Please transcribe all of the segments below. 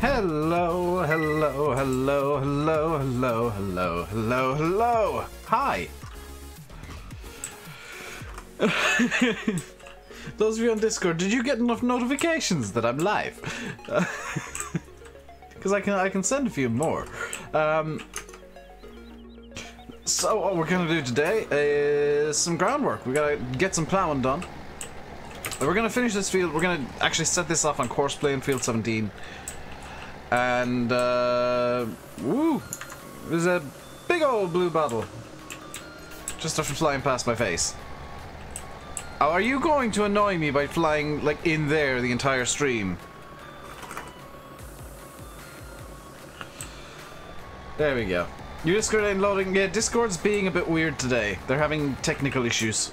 Hello, hello, hello, hello, hello, hello, hello, hello. Hi. Those of you on Discord, did you get enough notifications that I'm live? Because I can send a few more. So what we're gonna do today is some groundwork. We gotta get some plowing done. We're gonna finish this field. We're gonna actually set this off on course play in field 17. And woo! There's a big old blue bottle just after flying past my face. Oh, are you going to annoy me by flying like in there the entire stream? There we go. Your Discord ain't loading. Yeah, Discord's being a bit weird today. They're having technical issues.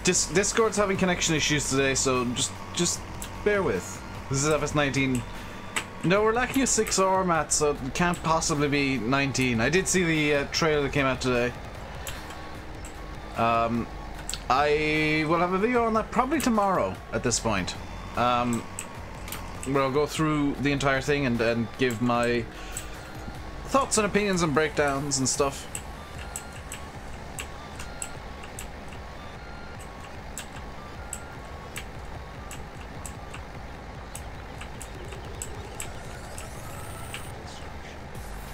Discord's having connection issues today, so just bear with. This is FS19. No, we're lacking a 6R, Matt, so it can't possibly be 19. I did see the trailer that came out today. I will have a video on that probably tomorrow at this point. Where I'll go through the entire thing and give my thoughts and opinions and breakdowns and stuff.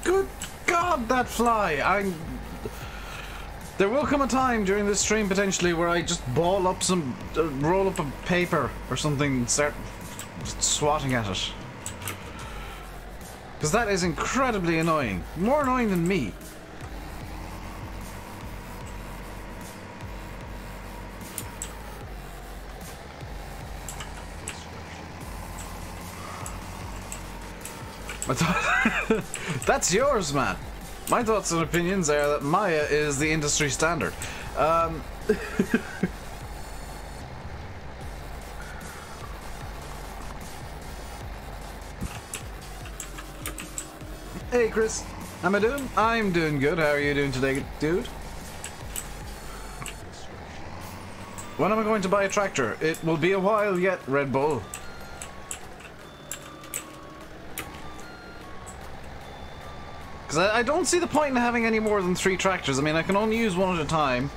Good God, that fly! There will come a time during this stream potentially where I just ball up some, roll up a paper or something and start just swatting at it. Because that is incredibly annoying. More annoying than me. That's yours, man. My thoughts and opinions are that Maya is the industry standard. Hey, Chris. How am I doing? I'm doing good. How are you doing today, dude? When am I going to buy a tractor? It will be a while yet, Red Bull. Because I don't see the point in having any more than 3 tractors. I mean, I can only use one at a time.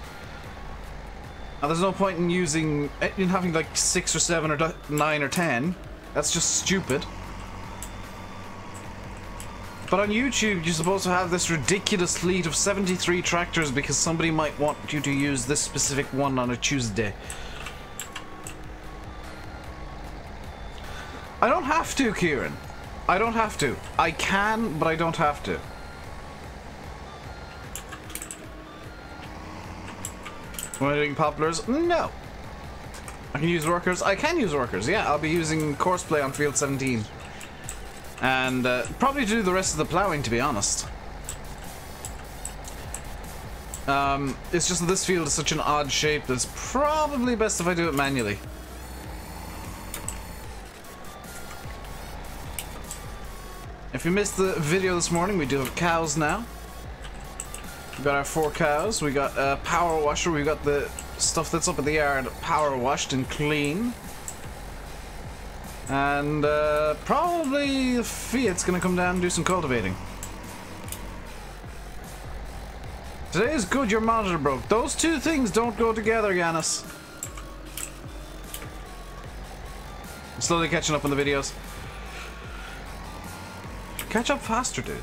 And there's no point in having like 6 or 7 or 9 or 10. That's just stupid. But on YouTube, you're supposed to have this ridiculous fleet of 73 tractors because somebody might want you to use this specific one on a Tuesday. I don't have to, Kieran. I don't have to. I can, but I don't have to. Am I doing poplars? No. I can use workers. I can use workers. Yeah, I'll be using course play on field 17. And probably do the rest of the plowing, to be honest. It's just that this field is such an odd shape that it's probably best if I do it manually. If you missed the video this morning, we do have cows now. We got our 4 cows. We got a power washer. We got the stuff that's up at the yard power washed and clean. And probably the Fiat's gonna come down and do some cultivating. Today is good, your monitor broke. Those two things don't go together, Yanis. I'm slowly catching up on the videos. Catch up faster, dude.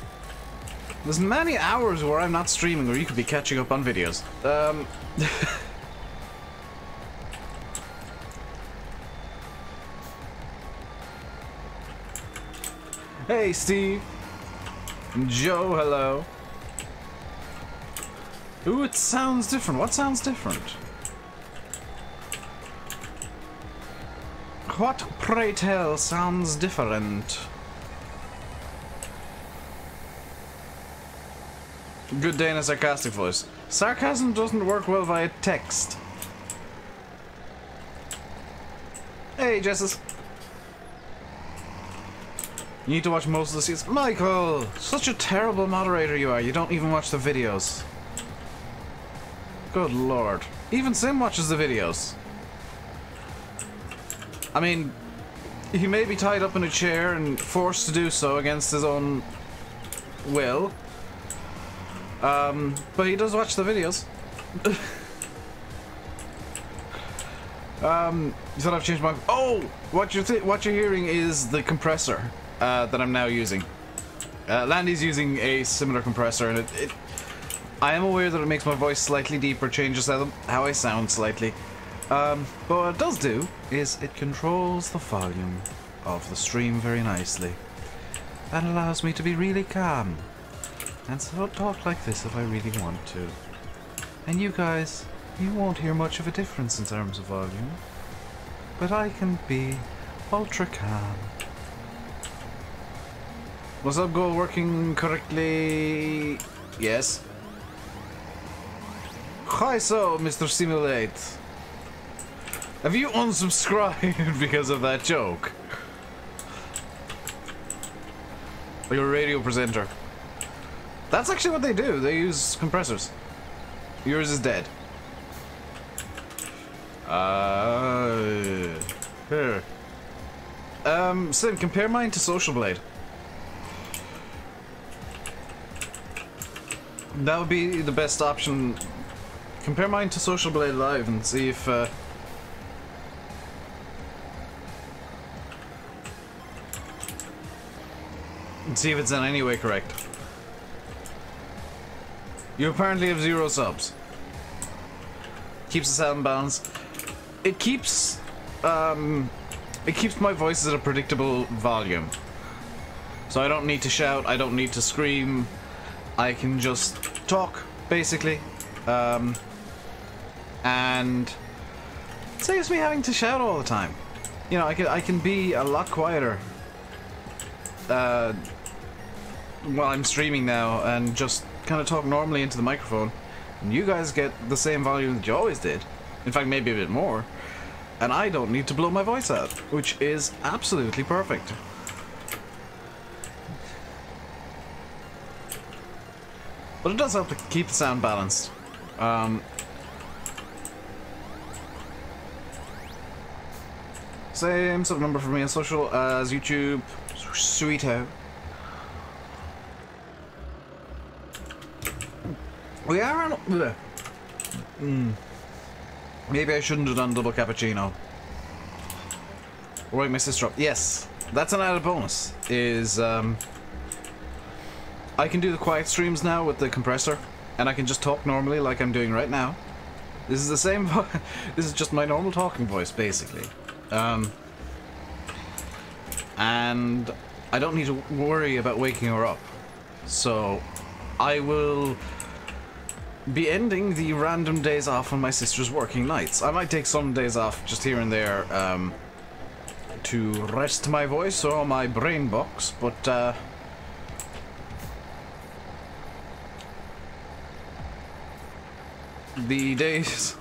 There's many hours where I'm not streaming where you could be catching up on videos. Hey, Steve. Joe, hello. Ooh, it sounds different. What sounds different? What, pray tell, sounds different? Good day in a sarcastic voice. Sarcasm doesn't work well via text. Hey, Jessus. You need to watch most of the seasons. Michael! Such a terrible moderator you are. You don't even watch the videos. Good lord. Even Sim watches the videos. I mean, he may be tied up in a chair and forced to do so against his own will. But he does watch the videos. You thought I've changed my... Oh! What you're hearing is the compressor that I'm now using. Landy's using a similar compressor, and I am aware that it makes my voice slightly deeper, changes how I sound slightly. But what it does do is it controls the volume of the stream very nicely. That allows me to be really calm. And so talk like this if I really want to. And you guys, you won't hear much of a difference in terms of volume. But I can be ultra calm. Was Upgoal working correctly? Yes. Hi so, Mr. Simulate. Have you unsubscribed because of that joke? Or you're a radio presenter? That's actually what they do. They use compressors. Yours is dead. Here. Sim, compare mine to Social Blade. That would be the best option. Compare mine to Social Blade Live and see if and see if it's in any way correct. You apparently have 0 subs. Keeps the sound balance. It keeps my voice at a predictable volume. So I don't need to shout, I don't need to scream. I can just talk, basically. And it saves me having to shout all the time. You know, I can be a lot quieter while I'm streaming now and just kind of talk normally into the microphone, and you guys get the same volume that you always did. In fact, maybe a bit more. And I don't need to blow my voice out, which is absolutely perfect. But it does help to keep the sound balanced. Same sub number for me on social as YouTube. Sweeto. We are on... Maybe I shouldn't have done double cappuccino. Or wake my sister up. Yes, that's an added bonus. Is I can do the quiet streams now with the compressor, and I can just talk normally like I'm doing right now. This is the same. This is just my normal talking voice, basically. And I don't need to worry about waking her up. So I will be ending the random days off on my sister's working nights. I might take some days off just here and there to rest my voice or my brain box, but the days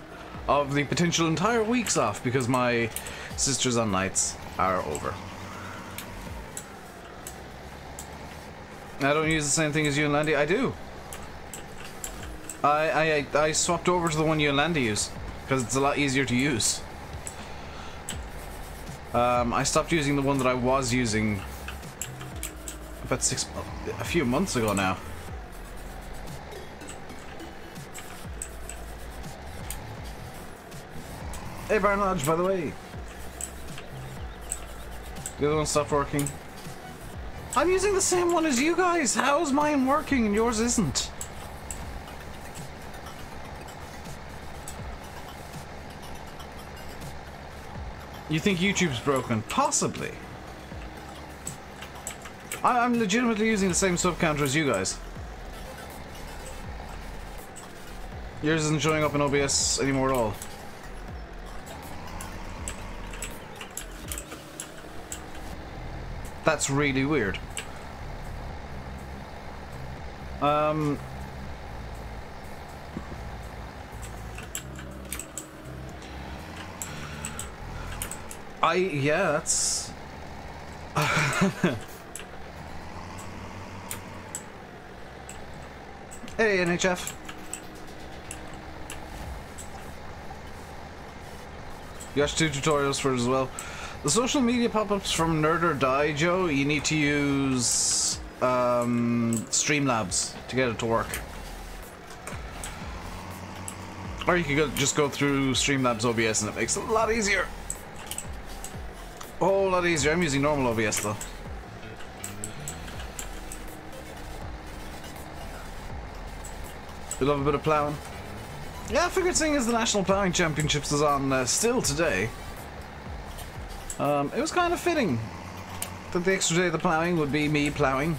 of the potential entire weeks off because my sister's on nights are over. I don't use the same thing as you and Landy. I do. I swapped over to the one you and Landy use because it's a lot easier to use. I stopped using the one that I was using about a few months ago now. Hey Barn Lodge, by the way. The other one stopped working. I'm using the same one as you guys. How's mine working and yours isn't? You think YouTube's broken? Possibly. I'm legitimately using the same sub counter as you guys. Yours isn't showing up in OBS anymore at all. That's really weird. Yeah, that's... Hey, NHF. You watched 2 tutorials for it as well. The social media pop-ups from Nerd or Die, Joe, you need to use Streamlabs to get it to work. Or you could just go through Streamlabs OBS and it makes it a lot easier. A whole lot easier. I'm using normal OBS though. You love a bit of plowing? Yeah, I figured seeing as the National Plowing Championships is on still today, it was kind of fitting that the extra day of the plowing would be me plowing.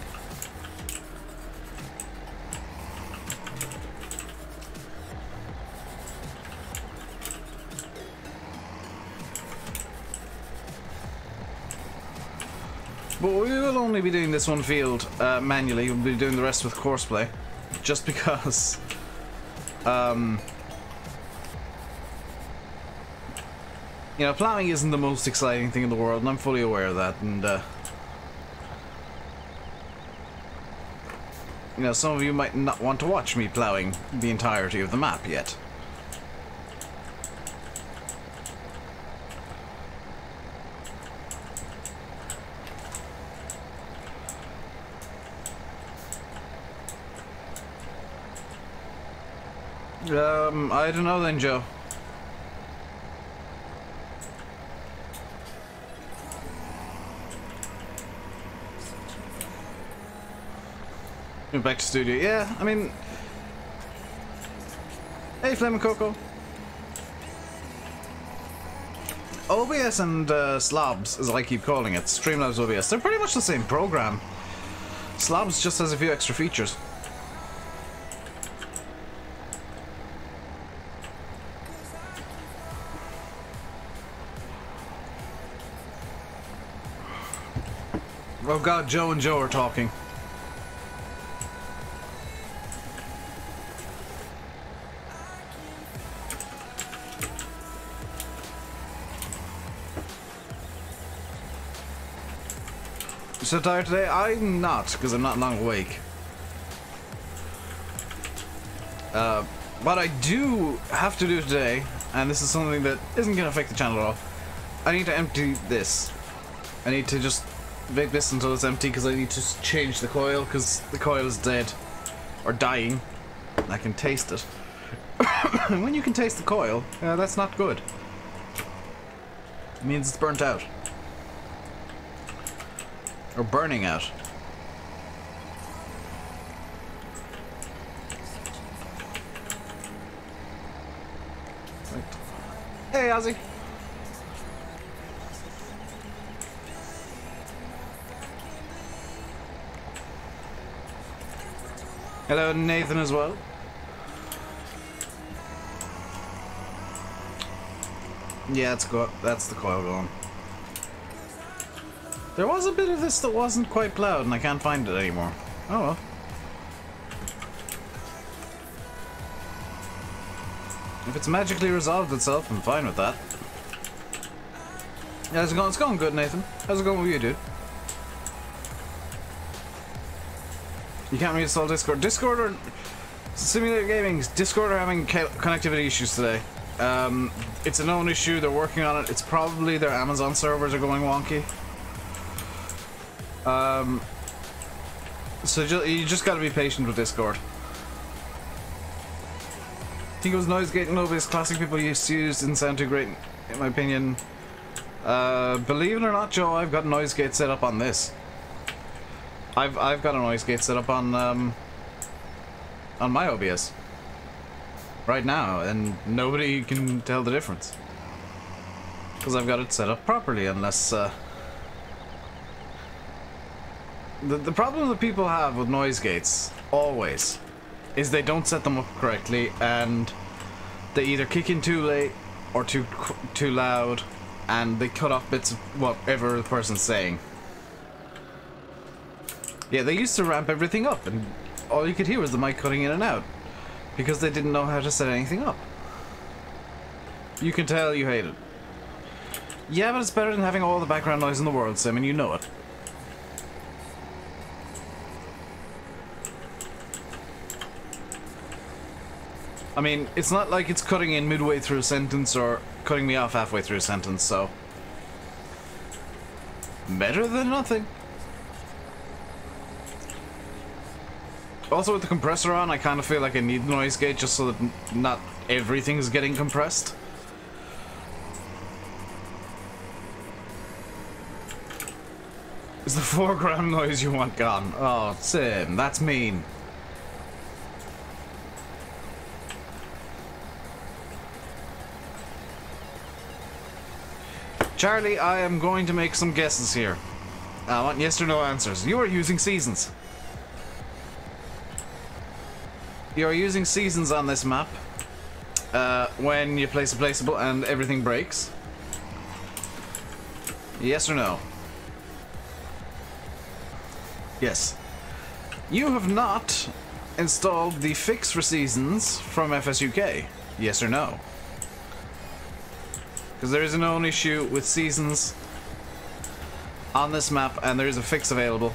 But we will only be doing this one field manually. We'll be doing the rest with courseplay, just because you know, plowing isn't the most exciting thing in the world, and I'm fully aware of that, and you know, some of you might not want to watch me plowing the entirety of the map yet. I don't know then, Joe. Back to studio. Yeah, I mean... Hey, Flamin' Coco. OBS and Slobs, as I keep calling it, Streamlabs OBS, they're pretty much the same program. Slobs just has a few extra features. Oh god, Joe and Joe are talking. You so tired today? I'm not, because I'm not long awake. What I do have to do today, and this is something that isn't going to affect the channel at all, I need to empty this. I need to just make this until it's empty, because I need to change the coil, because the coil is dead. Or dying. I can taste it. And when you can taste the coil, that's not good. It means it's burnt out. Or burning out. Right. Hey, Ozzy. Hello, Nathan, as well. Yeah, that's the coil going. There was a bit of this that wasn't quite plowed, and I can't find it anymore. Oh well. If it's magically resolved itself, I'm fine with that. How's it going? It's going good, Nathan. How's it going with you, dude? You can't reinstall Discord. Discord or Simulator Gaming, Discord are having connectivity issues today. It's a known issue. They're working on it. It's probably their Amazon servers are going wonky. So you just gotta be patient with Discord. I think it was noise gate and OBS classic people used to use, didn't sound too great in my opinion. Believe it or not, Joe, I've got noise gate set up on this. I've got a noise gate set up on my OBS right now, and nobody can tell the difference because I've got it set up properly. Unless the problem that people have with noise gates always is they don't set them up correctly, and they either kick in too late or too loud, and they cut off bits of whatever the person's saying. Yeah, they used to ramp everything up, and all you could hear was the mic cutting in and out, because they didn't know how to set anything up. You can tell you hate it. Yeah, but it's better than having all the background noise in the world, Sim, and you know it. I mean, it's not like it's cutting in midway through a sentence or cutting me off halfway through a sentence, so... Better than nothing. Also, with the compressor on, I kind of feel like I need the noise gate just so that not everything's getting compressed. Is the foreground noise you want gone? Oh, Sim, that's mean. Charlie, I am going to make some guesses here. I want yes or no answers. You are using seasons. You are using seasons on this map when you place a placeable and everything breaks. Yes or no? Yes. You have not installed the fix for seasons from FSUK. Yes or no? Because there is a known issue with seasons on this map, and there is a fix available.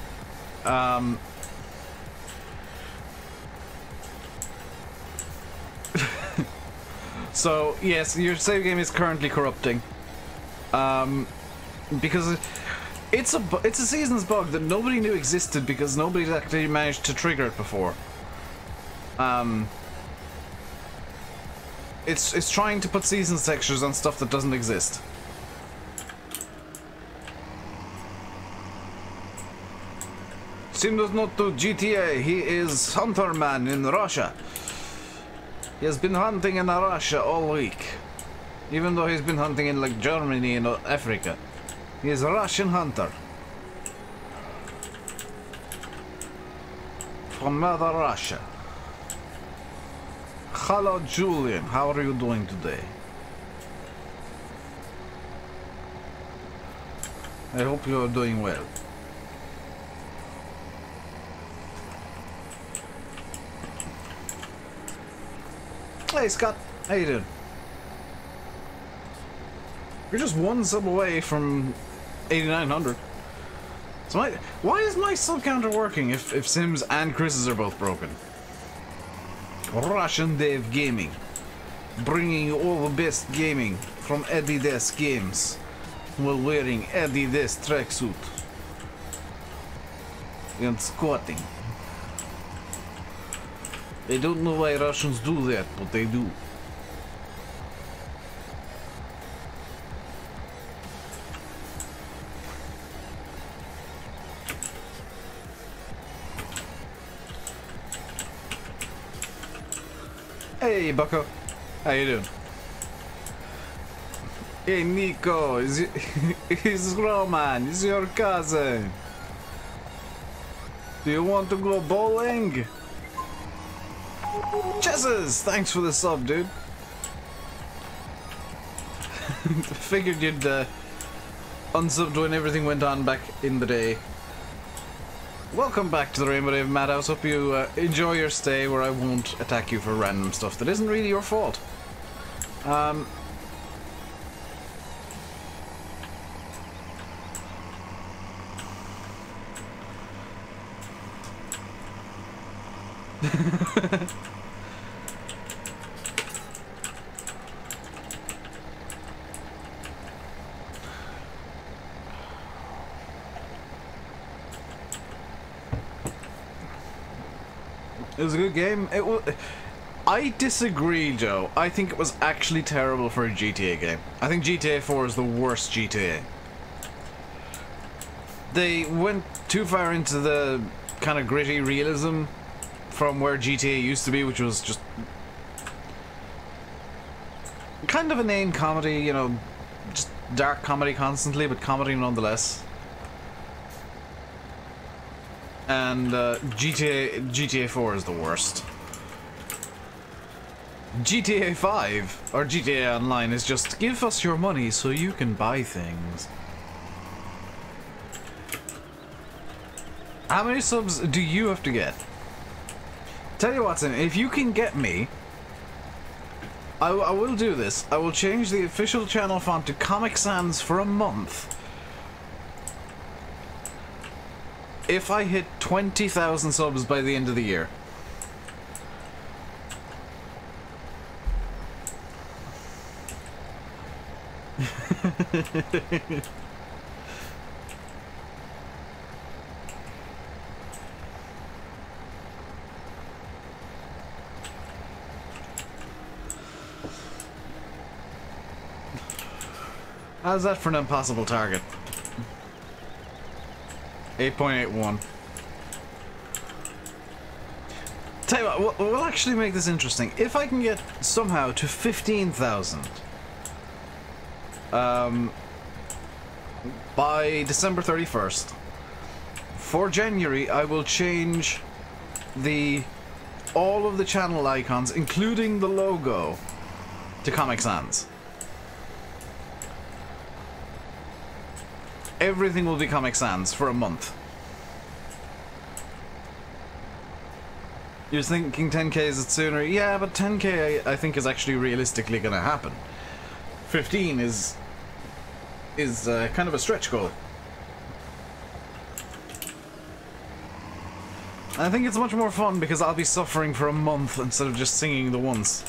So yes, your save game is currently corrupting. Because it's a seasons bug that nobody knew existed because nobody's actually managed to trigger it before. It's trying to put seasons textures on stuff that doesn't exist. Sim does not do GTA. He is hunter man in Russia. He has been hunting in Russia all week, even though he's been hunting in like Germany and Africa. He is a Russian hunter from Mother Russia. Hello, Julian. How are you doing today? I hope you are doing well. Hey, Scott. How you doing? You're just one sub away from 8,900. So why is my sub counter working if Sims and Chris's are both broken? RainbowDave Gaming, bringing you all the best gaming from Adidas Games while wearing Adidas tracksuit and squatting. I don't know why Russians do that, but they do. Hey, Bucko. How you doing? Hey, Nico. Is Roman. Is your cousin. Do you want to go bowling? Chesses! Thanks for the sub, dude. Figured you'd unsubbed when everything went on back in the day. Welcome back to the RainbowDave Madhouse. Hope you enjoy your stay where I won't attack you for random stuff that isn't really your fault. It was a good game. It was. I disagree, Joe. I think it was actually terrible for a GTA game. I think GTA 4 is the worst GTA. They went too far into the kind of gritty realism from where GTA used to be, which was just kind of an inane comedy, you know, just dark comedy constantly, but comedy nonetheless. And GTA 4 is the worst. GTA 5 or GTA Online is just give us your money so you can buy things. How many subs do you have to get? Tell you what, Sam, if you can get me, I will do this. I will change the official channel font to Comic Sans for a month. If I hit 20,000 subs by the end of the year. How's that for an impossible target? 8.81. Tell you what, we'll actually make this interesting. If I can get somehow to 15,000 by December 31st, for January I will change all of the channel icons, including the logo, to Comic Sans. Everything will be Comic Sans for a month. You're thinking 10k is it sooner? Yeah, but 10k I think is actually realistically going to happen. 15 is kind of a stretch goal. I think it's much more fun because I'll be suffering for a month instead of just singing the once.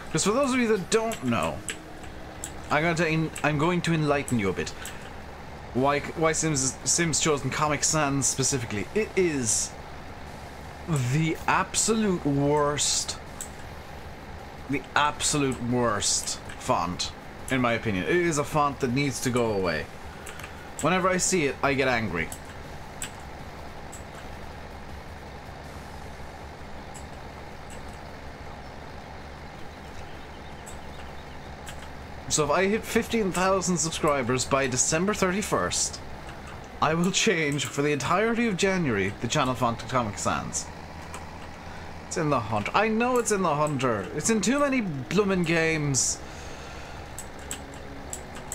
Because for those of you that don't know, I'm going to enlighten you a bit. Why Sims chosen Comic Sans specifically? It is the absolute worst font, in my opinion. It is a font that needs to go away. Whenever I see it, I get angry. So if I hit 15,000 subscribers by December 31st, I will change for the entirety of January the channel font to Comic Sans. It's in the Hunter. I know it's in the Hunter. It's in too many bloomin' games.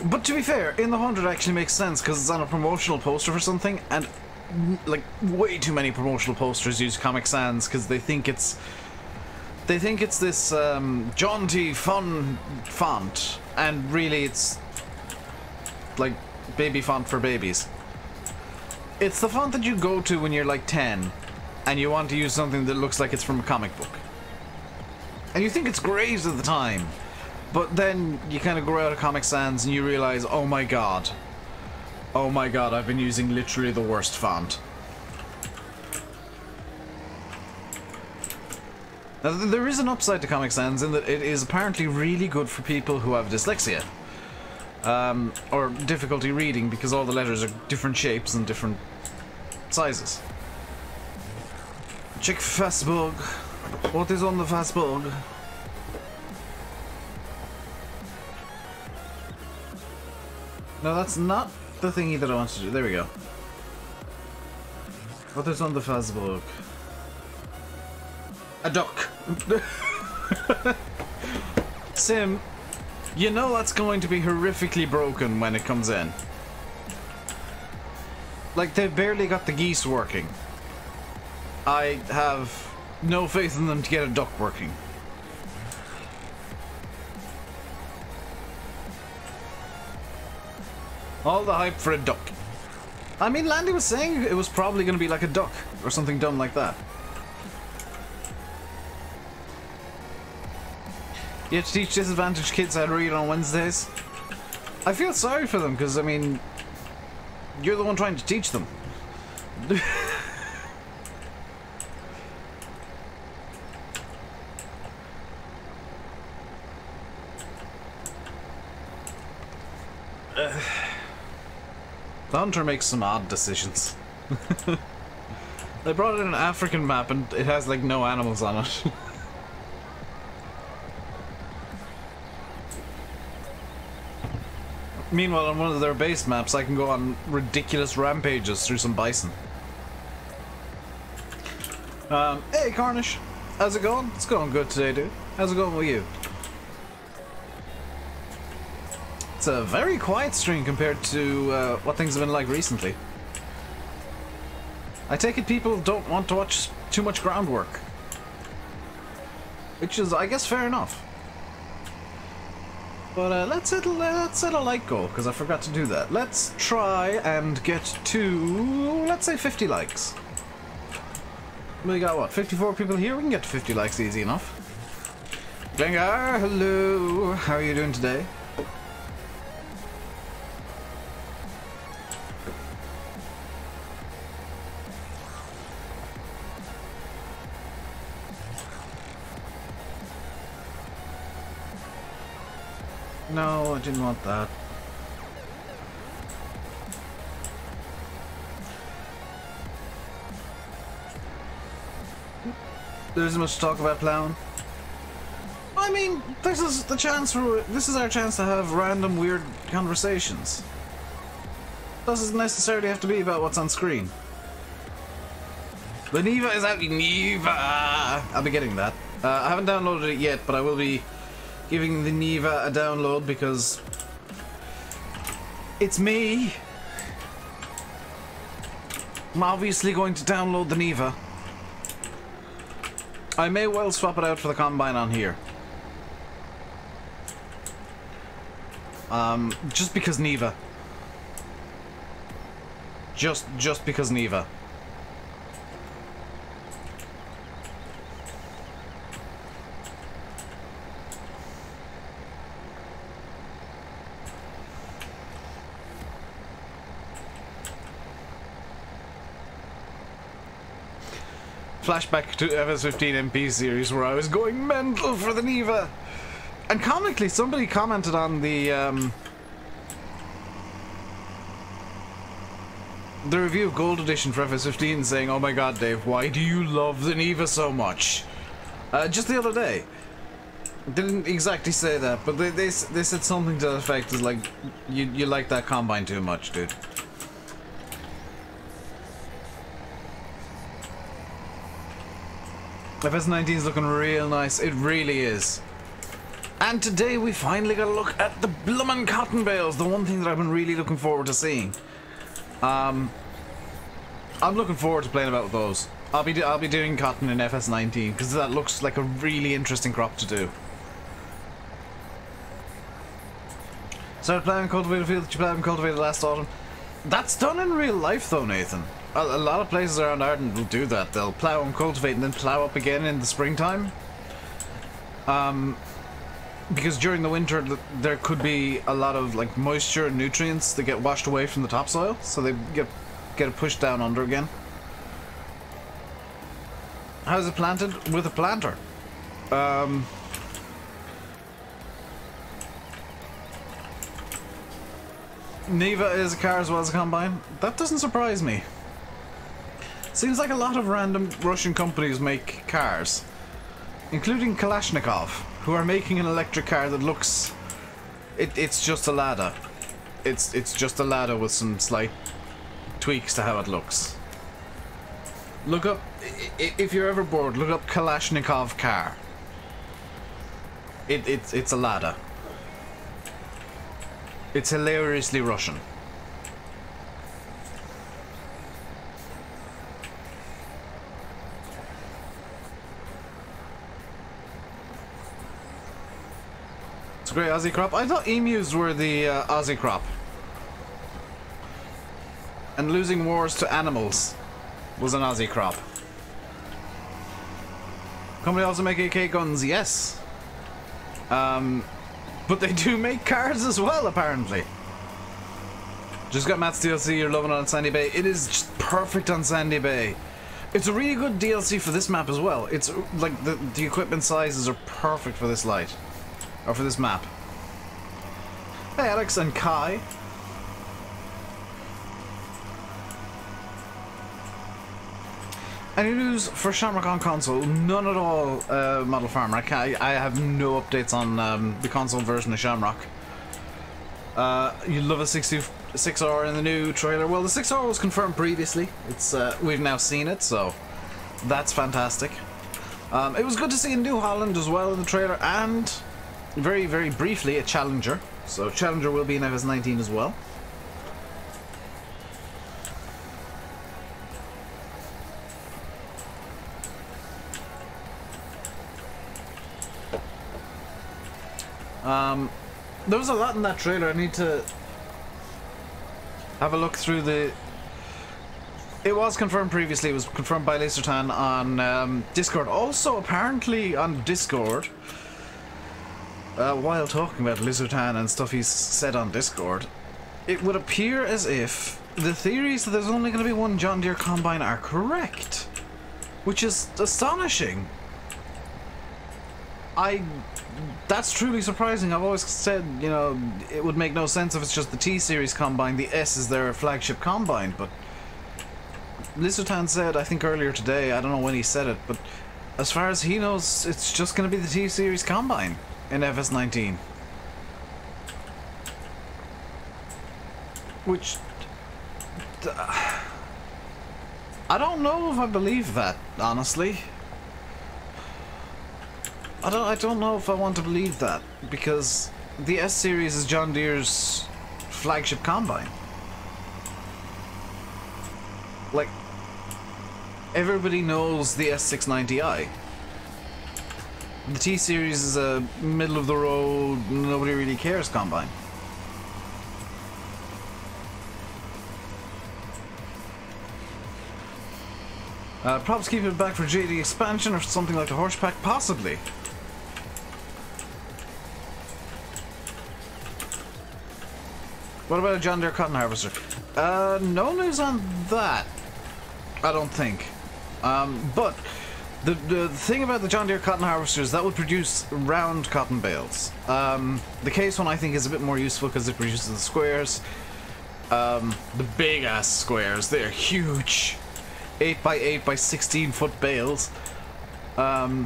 But to be fair, in the Hunter it actually makes sense because it's on a promotional poster for something, and like way too many promotional posters use Comic Sans because they think it's this jaunty, fun font, and really it's like baby font for babies. It's the font that you go to when you're like 10 and you want to use something that looks like it's from a comic book. And you think it's great at the time, but then you kind of grow out of Comic Sans and you realize, oh my god, I've been using literally the worst font. Now, there is an upside to Comic Sans in that it is apparently really good for people who have dyslexia. Or difficulty reading, because all the letters are different shapes and different sizes. Check Facebook. What is on the Facebook? No, that's not the thingy that I want to do. There we go. What is on the Facebook? A duck. Sim, you know that's going to be horrifically broken when it comes in. Like, they've barely got the geese working. I have no faith in them to get a duck working. All the hype for a duck. I mean, Landy was saying it was probably going to be like a duck or something dumb like that. You have to teach disadvantaged kids how to read on Wednesdays? I feel sorry for them, because, I mean, you're the one trying to teach them. The Hunter makes some odd decisions. They brought in an African map and it has, like, no animals on it. Meanwhile, on one of their base maps, I can go on ridiculous rampages through some bison. Hey, Carnish. How's it going? It's going good today, dude. How's it going with you? It's a very quiet stream compared to what things have been like recently. I take it people don't want to watch too much groundwork. Which is, I guess, fair enough. But let's set a like goal, because I forgot to do that. Let's try and get to, let's say, 50 likes. We got, what, 54 people here? We can get to 50 likes easy enough. Glengar, hello. How are you doing today? No, I didn't want that. There isn't much to talk about plowing. I mean, this is the chance for. This is our chance to have random weird conversations. Doesn't necessarily have to be about what's on screen. The Neva is out. Neva! I'll be getting that. I haven't downloaded it yet, but I will be giving the Neva a download because it's me. I'm obviously going to download the Neva. I may well swap it out for the Combine on here. Just because Neva. Just because Neva. Flashback to FS15 MP series where I was going mental for the Neva. And comically, somebody commented on the review of Gold Edition for FS15 saying, "Oh my god, Dave, why do you love the Neva so much?" Just the other day. Didn't exactly say that, but they said something to the effect is like, you like that Combine too much, dude. FS19 is looking real nice. It really is. And today we finally got a look at the bloomin' cotton bales. The one thing that I've been really looking forward to seeing. I'm looking forward to playing about with those. I'll be doing cotton in FS19 because that looks like a really interesting crop to do. Started plowing cultivated field that you plowed and cultivated last autumn. That's done in real life though, Nathan. A lot of places around Ireland will do that. They'll plow and cultivate and then plow up again in the springtime. Because during the winter there could be a lot of like moisture and nutrients that get washed away from the topsoil, so they get it pushed down under again. How's it planted? With a planter. Neva is a car as well as a Combine. That doesn't surprise me. Seems like a lot of random Russian companies make cars, including Kalashnikov, who are making an electric car that looks... It's just a Lada. It's just a Lada with some slight tweaks to how it looks. Look up... If you're ever bored, look up Kalashnikov car. It's a Lada. It's hilariously Russian. It's a great Aussie crop. I thought emus were the Aussie crop. And losing wars to animals was an Aussie crop. Company also make AK guns, yes. But they do make cars as well, apparently. Just got Matt's DLC, you're loving it on Sandy Bay. It is just perfect on Sandy Bay. It's a really good DLC for this map as well. It's like the equipment sizes are perfect for this light. Or for this map. Hey Alex and Kai. Any news for Shamrock on console? None at all, Model Farmer. I have no updates on the console version of Shamrock. You love a 6R in the new trailer. Well, the 6R was confirmed previously. It's we've now seen it, so that's fantastic. It was good to see a New Holland as well in the trailer, and very, very briefly a Challenger. So Challenger will be in FS19 as well. There was a lot in that trailer. I need to have a look through the... It was confirmed previously. It was confirmed by Lasertan on Discord. Also, apparently on Discord, while talking about Lasertan and stuff he's said on Discord, it would appear as if the theories that there's only going to be one John Deere Combine are correct, which is astonishing. I that's truly surprising. I've always said, you know, it would make no sense if it's just the T-Series combine. The S is their flagship combine, but Lizartan said, I think earlier today, I don't know when he said it, but as far as he knows, it's just going to be the T-Series combine in FS19. Which... I don't know if I believe that, honestly. I don't know if I want to believe that, because the S-Series is John Deere's flagship combine. Like, everybody knows the S690i. The T-Series is a middle-of-the-road, nobody really cares combine. Perhaps keep it back for JD expansion or something like the horse pack, possibly. What about a John Deere cotton harvester? No news on that, I don't think. But the thing about the John Deere cotton harvester is that would produce round cotton bales. The case one I think is a bit more useful because it produces the squares. The big ass squares, they're huge. 8 by 8 by 16 foot bales. After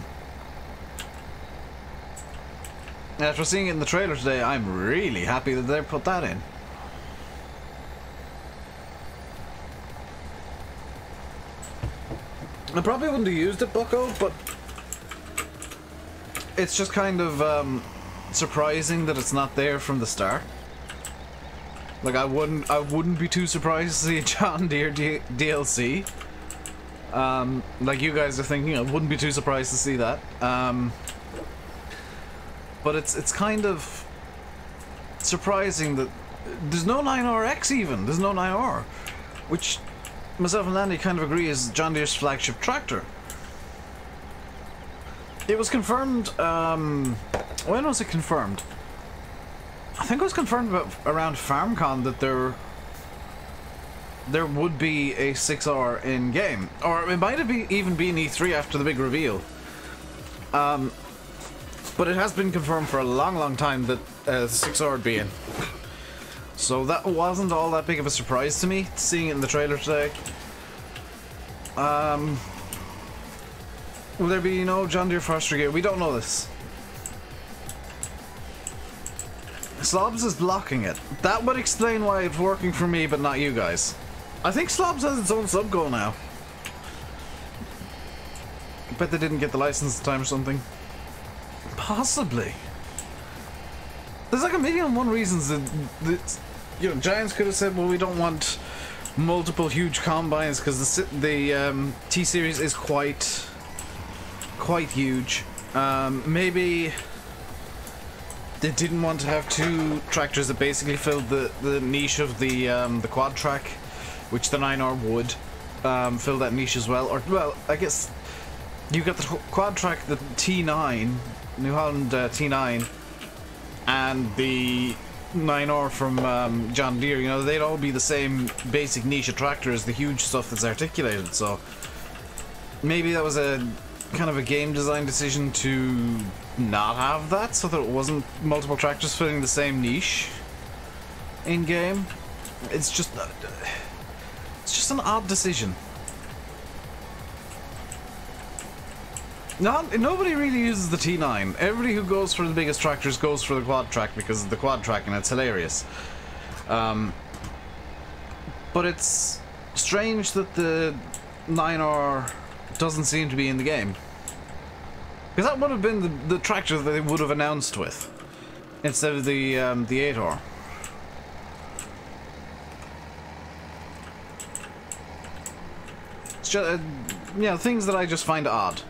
seeing it in the trailer today, I'm really happy that they put that in. I probably wouldn't have used it, Bucko, but it's just kind of surprising that it's not there from the start. Like, I wouldn't be too surprised to see a John Deere DLC. Like you guys are thinking, I wouldn't be too surprised to see that. But it's kind of surprising that there's no 9RX even. There's no 9R, which myself and Landy kind of agree is John Deere's flagship tractor. It was confirmed. When was it confirmed? I think it was confirmed around FarmCon that there would be a 6R in game, or it might have even been E3 after the big reveal. But it has been confirmed for a long time that the 6R would be in. So that wasn't all that big of a surprise to me, seeing it in the trailer today. Will there be no John Deere forestry gear? We don't know this. Slobs is blocking it. That would explain why it's working for me but not you guys. I think Slobs has its own sub-goal now. I bet they didn't get the license in time or something. Possibly. There's like a million and one reasons that you know, Giants could have said, well, we don't want multiple huge combines because the T-Series is quite huge. Maybe they didn't want to have two tractors that basically filled the niche of the quad track, which the 9R would fill that niche as well. Or, well, I guess you've got the quad track, the T9, New Holland T9, and the 9R from John Deere. You know, they'd all be the same basic niche of tractor as the huge stuff that's articulated. So maybe that was a kind of a game design decision to not have that, so that it wasn't multiple tractors filling the same niche in game. It's just an odd decision. Nobody really uses the T9. Everybody who goes for the biggest tractors goes for the quad track because of the quad track, and it's hilarious. But it's strange that the 9R doesn't seem to be in the game. Because that would have been the tractor that they would have announced with, instead of the 8R. It's just, you know, things that I just find odd.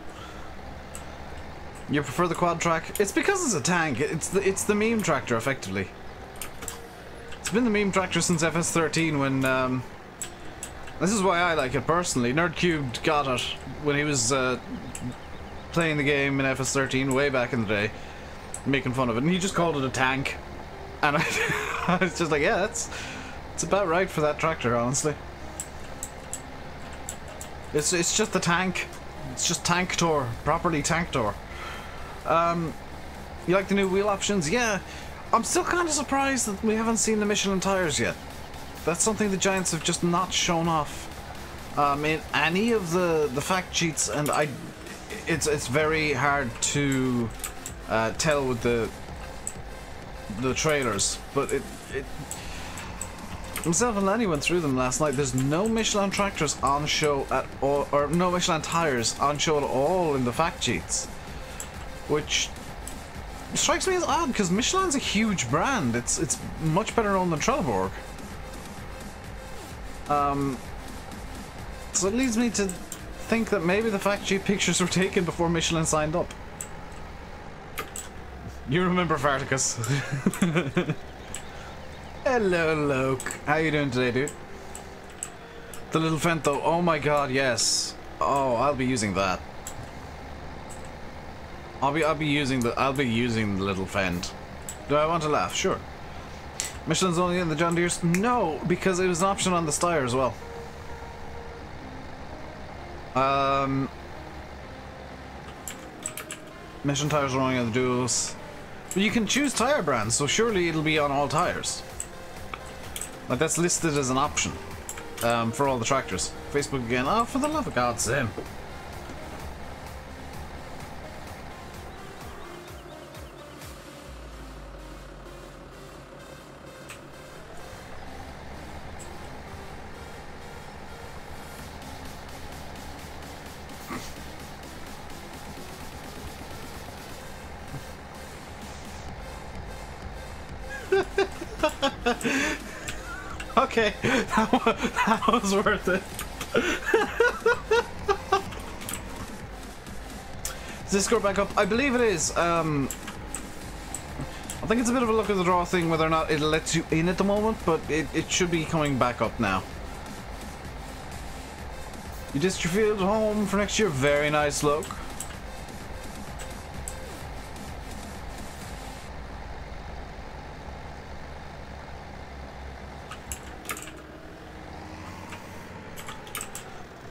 You prefer the quad track? It's because it's a tank. It's the meme tractor, effectively. It's been the meme tractor since FS13 when, this is why I like it personally. Nerdcubed got it when he was playing the game in FS13 way back in the day, making fun of it, and he just called it a tank. And I was just like, yeah, it's about right for that tractor, honestly. It's just a tank. It's just tank tour, properly tank tour. You like the new wheel options? Yeah. I'm still kind of surprised that we haven't seen the Michelin tires yet. That's something the Giants have just not shown off in any of the fact sheets, and it's very hard to tell with the trailers, but myself and Lenny went through them last night. There's no Michelin tractors on show at all, or no Michelin tires on show at all in the fact sheets, which strikes me as odd because Michelin's a huge brand. It's much better known than Trelleborg. So it leads me to think that maybe the fact sheet pictures were taken before Michelin signed up. You remember Farticus? Hello, Loke. How you doing today, dude? The little fent, though. Oh my god, yes. Oh, I'll be using that. I'll be using the little fent. Do I want to laugh? Sure. Michelin's only in the John Deere's? No, because it was an option on the Steyr as well. Michelin tires are only on the duals. But you can choose tire brands, so surely it'll be on all tires. Like, that's listed as an option for all the tractors. Facebook again. Oh, for the love of God, Sim. Okay, that was worth it. Does this go back up? I believe it is. I think it's a bit of a luck of the draw thing whether or not it lets you in at the moment, but it should be coming back up now. You dissed your field home for next year. Very nice look.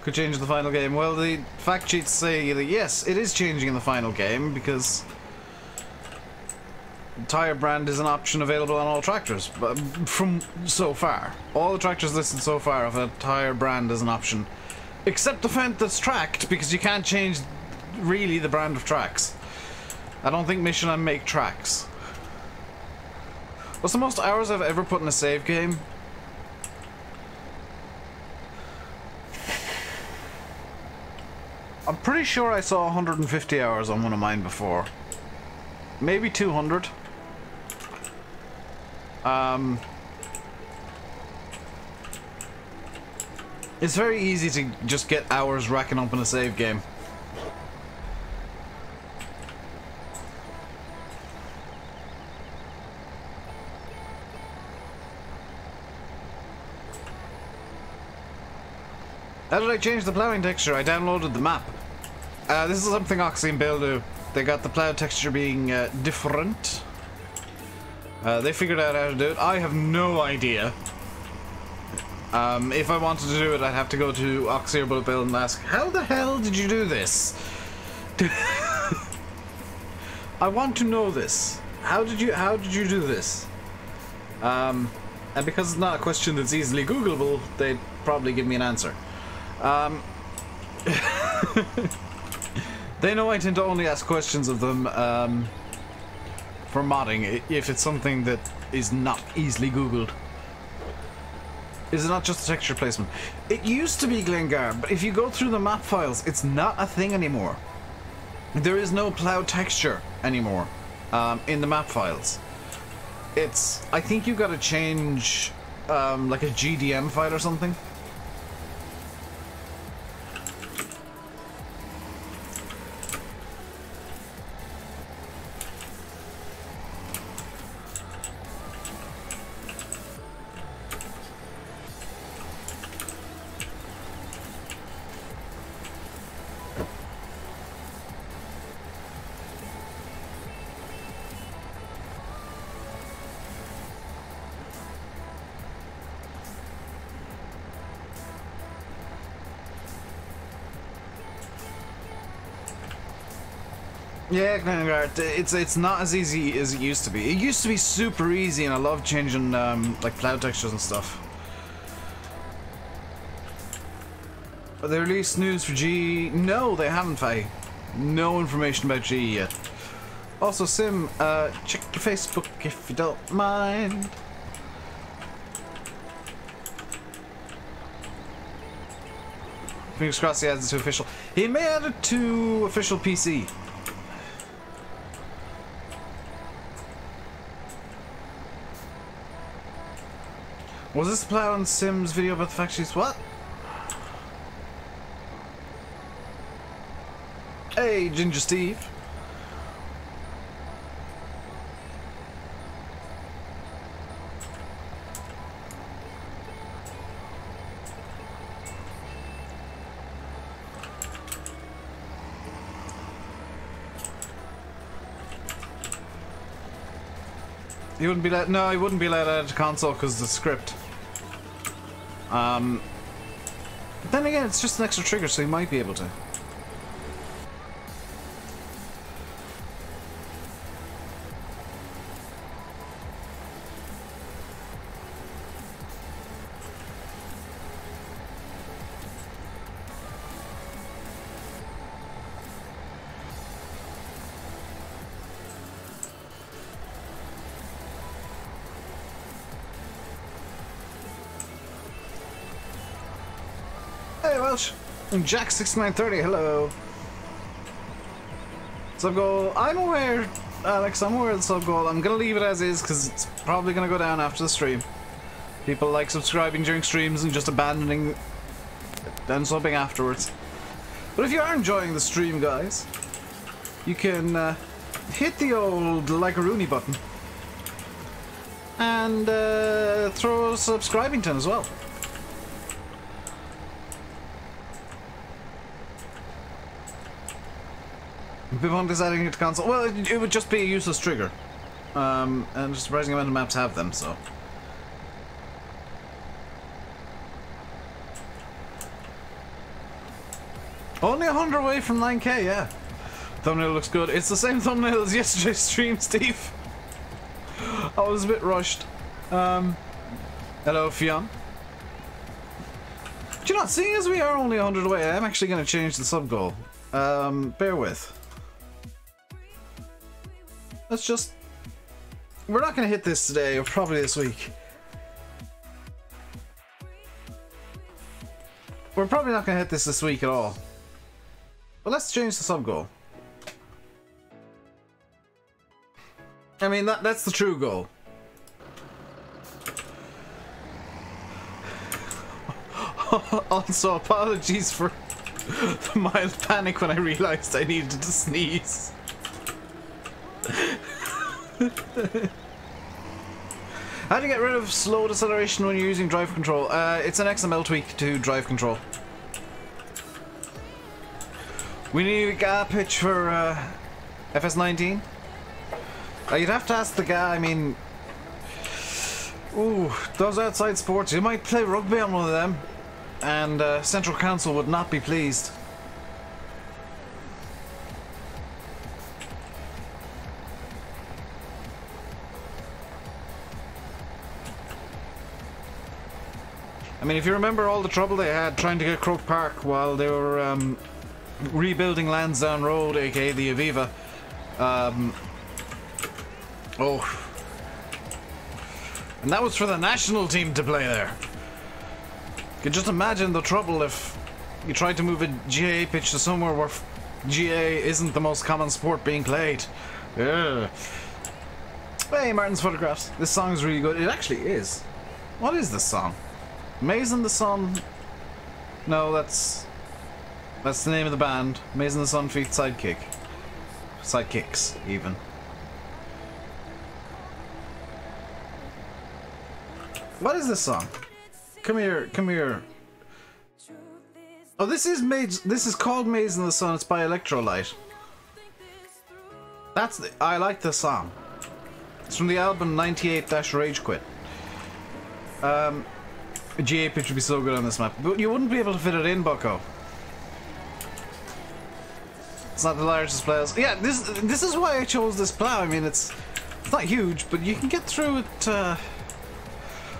Could change the final game. Well, the fact sheets say that yes, it is changing in the final game because tire brand is an option available on all tractors. But from so far, all the tractors listed so far have a tire brand as an option, except the Fendt that's tracked, because you can't change really the brand of tracks. I don't think Michelin make tracks. What's the most hours I've ever put in a save game? I'm pretty sure I saw 150 hours on one of mine before. Maybe 200. It's very easy to just get hours racking up in a save game. How did I change the plowing texture? I downloaded the map. This is something Oxy and Bill do. They got the plow texture being different. They figured out how to do it. I have no idea. If I wanted to do it, I'd have to go to Oxy or Bill and ask, how the hell did you do this? I want to know this. How did you do this? And because it's not a question that's easily Googleable, they'd probably give me an answer. They know I tend to only ask questions of them for modding if it's something that is not easily Googled. Is it not just the texture placement? It used to be Glengar, but if you go through the map files, it's not a thing anymore. There is no plow texture anymore in the map files. I think you gotta change like a GDM file or something. Yeah, it's not as easy as it used to be. It used to be super easy, and I love changing like plow textures and stuff. But they released news for GE. No, they haven't, Faye. No information about GE yet. Also, Sim, check your Facebook if you don't mind. Fingers crossed he adds it to official. He may add it to official PC. Was this the Plowing Sims video about the fact she's what? Hey, Ginger Steve. He wouldn't be let. No, he wouldn't be let out of console because of the script. But then again, it's just an extra trigger, so he might be able to. Hey Welsh! Jack6930, hello! Sub goal, I'm aware, Alex, I'm aware of the sub goal. I'm gonna leave it as is because it's probably gonna go down after the stream. People like subscribing during streams and just abandoning and subbing afterwards. But if you are enjoying the stream, guys, you can hit the old like a Rooney button and throw a subscribing to as well. People deciding it to console. Well, it would just be a useless trigger. And a surprising amount of maps have them, so. Only 100 away from 9K, yeah. Thumbnail looks good. It's the same thumbnail as yesterday's stream, Steve. I was a bit rushed. Hello, Fionn. Do you not, seeing as we are only 100 away, I'm actually going to change the sub goal. Bear with. Let's just... We're not going to hit this today, or probably this week. We're probably not going to hit this week at all. But let's change the sub goal. I mean, that's the true goal. Also, apologies for the mild panic when I realized I needed to sneeze. How do you get rid of slow deceleration when you're using drive control? It's an XML tweak to drive control. We need a GA pitch for FS19. You'd have to ask the guy, I mean... Ooh, those outside sports, you might play rugby on one of them. And Central Council would not be pleased. I mean, if you remember all the trouble they had trying to get Croke Park while they were rebuilding Lansdowne Road, aka the Aviva. Oh. And that was for the national team to play there. You can just imagine the trouble if you tried to move a GA pitch to somewhere where GA isn't the most common sport being played. Yeah. Hey, Martin's Photographs. This song is really good. It actually is. What is this song? Maze in the Sun. No, that's the name of the band. Maze in the Sun feat Sidekick. Sidekicks, even. What is this song? Come here, come here. Oh, this is Maze. This is called Maze in the Sun. It's by Electrolyte. I like this song. It's from the album 98-Rage Quit. A GA pitch would be so good on this map, but you wouldn't be able to fit it in, Bucko. It's not the largest plow. Yeah, this is why I chose this plow. I mean, it's not huge, but you can get through it.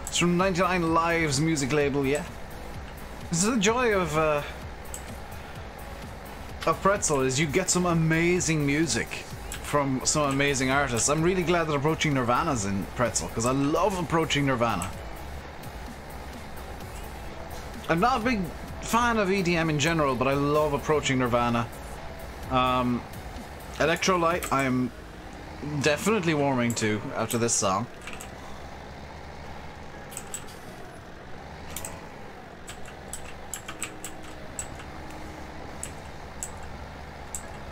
It's from 99 Lives music label, yeah. This is the joy of Pretzel, is you get some amazing music from some amazing artists. I'm really glad that Approaching Nirvana's in Pretzel, because I love Approaching Nirvana. I'm not a big fan of EDM in general, but I love Approaching Nirvana. Electrolight, I am definitely warming to after this song.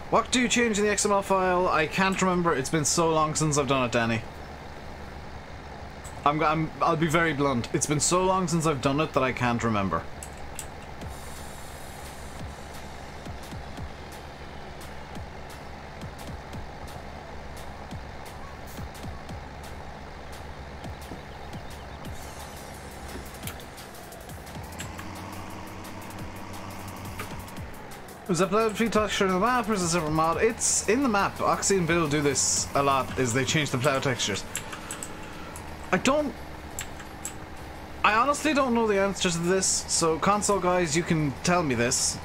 What do you change in the XML file? I can't remember. It's been so long since I've done it, Danny. I'll be very blunt. It's been so long since I've done it that I can't remember. Is that plowed feed texture in the map, or is it a separate mod? It's in the map. Oxy and Bill do this a lot, is they change the plow textures. I honestly don't know the answer to this, so console guys, you can tell me this.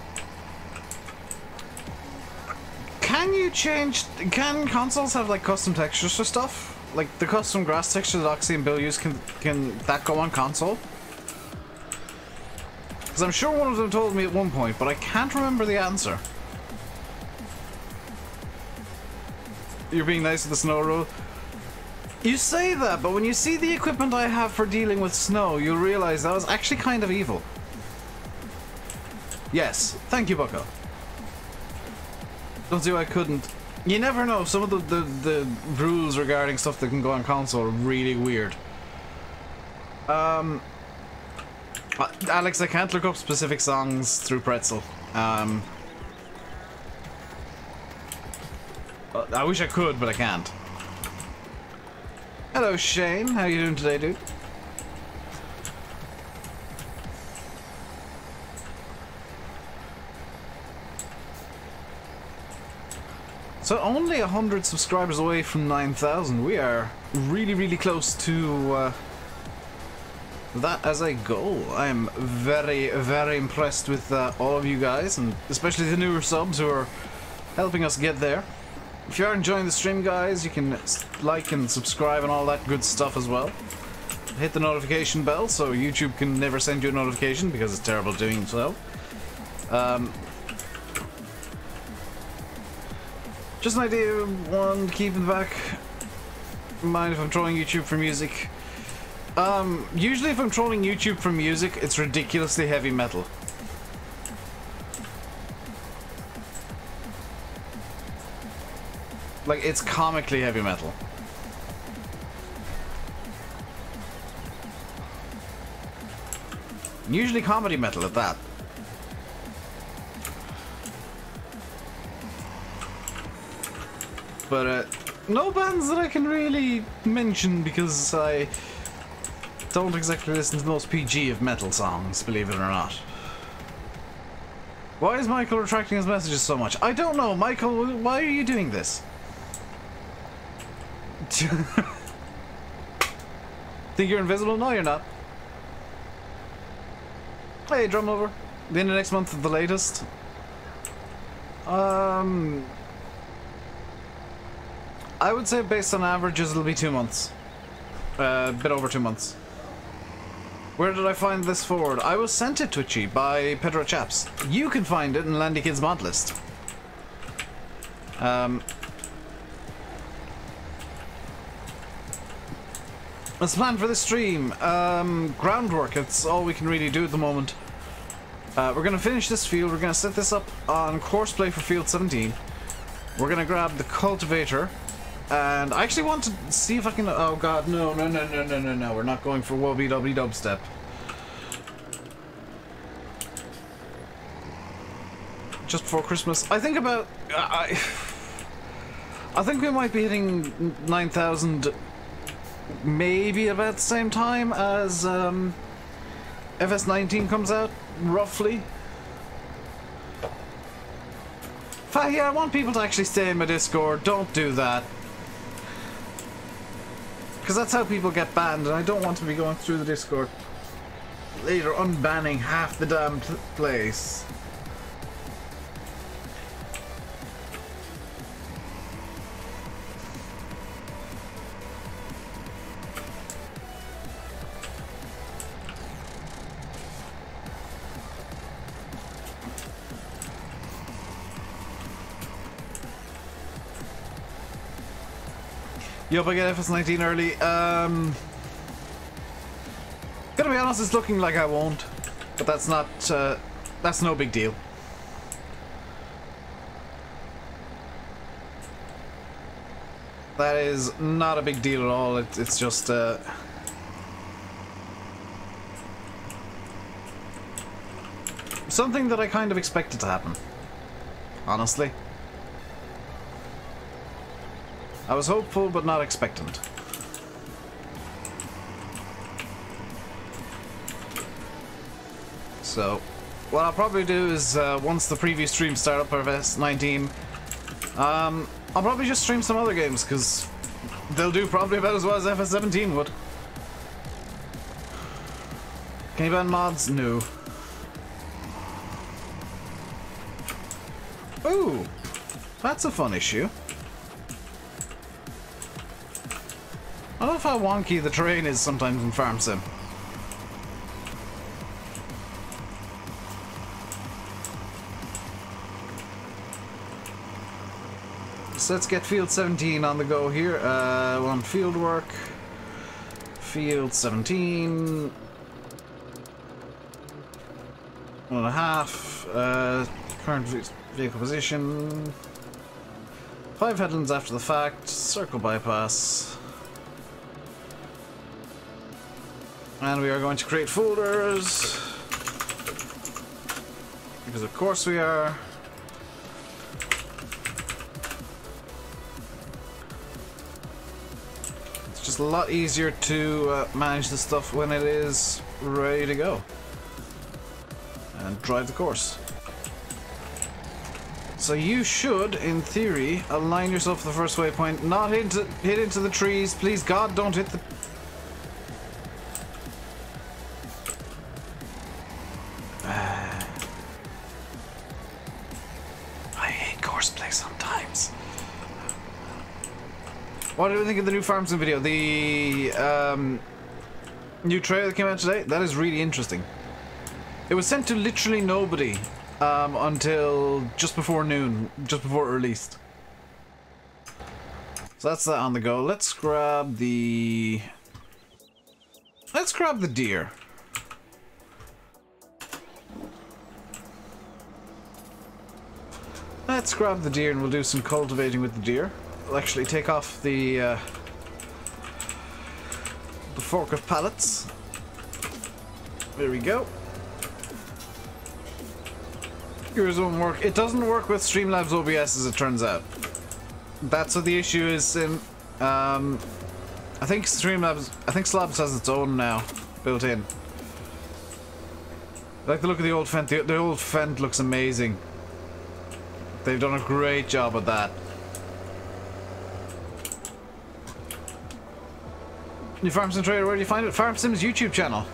Can consoles have like custom textures for stuff? Like the custom grass texture that Oxy and Bill use, can that go on console? Because I'm sure one of them told me at one point, but I can't remember the answer. You're being nice with the snow rule. You say that, but when you see the equipment I have for dealing with snow, you'll realize that was actually kind of evil. Yes, thank you, Bucko. Don't see why I couldn't. You never know, some of the rules regarding stuff that can go on console are really weird. Alex, I can't look up specific songs through Pretzel. I wish I could, but I can't. Hello, Shane. How you doing today, dude? So only 100 subscribers away from 9,000. We are really, really close to that as a goal. I am very, very impressed with all of you guys, and especially the newer subs who are helping us get there. If you are enjoying the stream, guys, you can like and subscribe and all that good stuff as well. Hit the notification bell so YouTube can never send you a notification because it's terrible doing so. Just an idea, one to keep in the back. Mind if I'm trolling YouTube for music. Usually if I'm trolling YouTube for music, it's ridiculously heavy metal. Like, it's comically heavy metal. Usually comedy metal at that. But, no bands that I can really mention because I don't exactly listen to the most PG of metal songs, believe it or not. Why is Michael retracting his messages so much? I don't know, Michael, why are you doing this? Think you're invisible? No, you're not. Hey, drum over. The end of next month at the latest. I would say based on averages it'll be 2 months. A bit over 2 months. Where did I find this Ford? I was sent it, Twitchy, by Pedro Chaps. You can find it in Landy Kid's mod list. What's the plan for this stream? Groundwork, it's all we can really do at the moment. We're gonna finish this field, we're gonna set this up on course play for field 17. We're gonna grab the cultivator, and I actually want to see if I can... Oh god, no, we're not going for wobbly-dobbly dubstep. Just before Christmas. I think about... I think we might be hitting 9,000 maybe about the same time as FS19 comes out, roughly. fact, yeah, I want people to actually stay in my Discord. Don't do that. Because that's how people get banned, and I don't want to be going through the Discord later unbanning half the damn place. Yup, I get FS19 early. Gonna be honest, it's looking like I won't, but that's not, that's no big deal. That is not a big deal at all. It's just, something that I kind of expected to happen, honestly. I was hopeful, but not expectant. So, what I'll probably do is, once the preview streams start up for FS19, I'll probably just stream some other games, because they'll do probably about as well as FS17 would. Can you ban mods? No. Ooh, that's a fun issue. I love how wonky the terrain is sometimes in Farm Sim. So let's get field 17 on the go here. We're on field work. Field 17. 1.5. Current vehicle position. 5 headlands after the fact. Circle bypass. And we are going to create folders, because of course we are. It's just a lot easier to manage the stuff when it is ready to go. And drive the course. So you should, in theory, align yourself for the first waypoint, not hit into the trees. Please God, don't hit the... What do you think of the new Farm Sim video? The new trailer that came out today? That is really interesting. It was sent to literally nobody until just before noon, just before it released. So that's that on the go. Let's grab the deer. Let's grab the deer and we'll do some cultivating with the deer. We'll actually take off the fork of pallets. There we go. Yours won't work. It doesn't work with Streamlabs OBS, as it turns out. That's what the issue is in. I think Slabs has its own now, built in. I like the look of the old Fent. The old Fent looks amazing. They've done a great job with that. New Farm Sim trailer, where do you find it? Farm Sim's YouTube channel.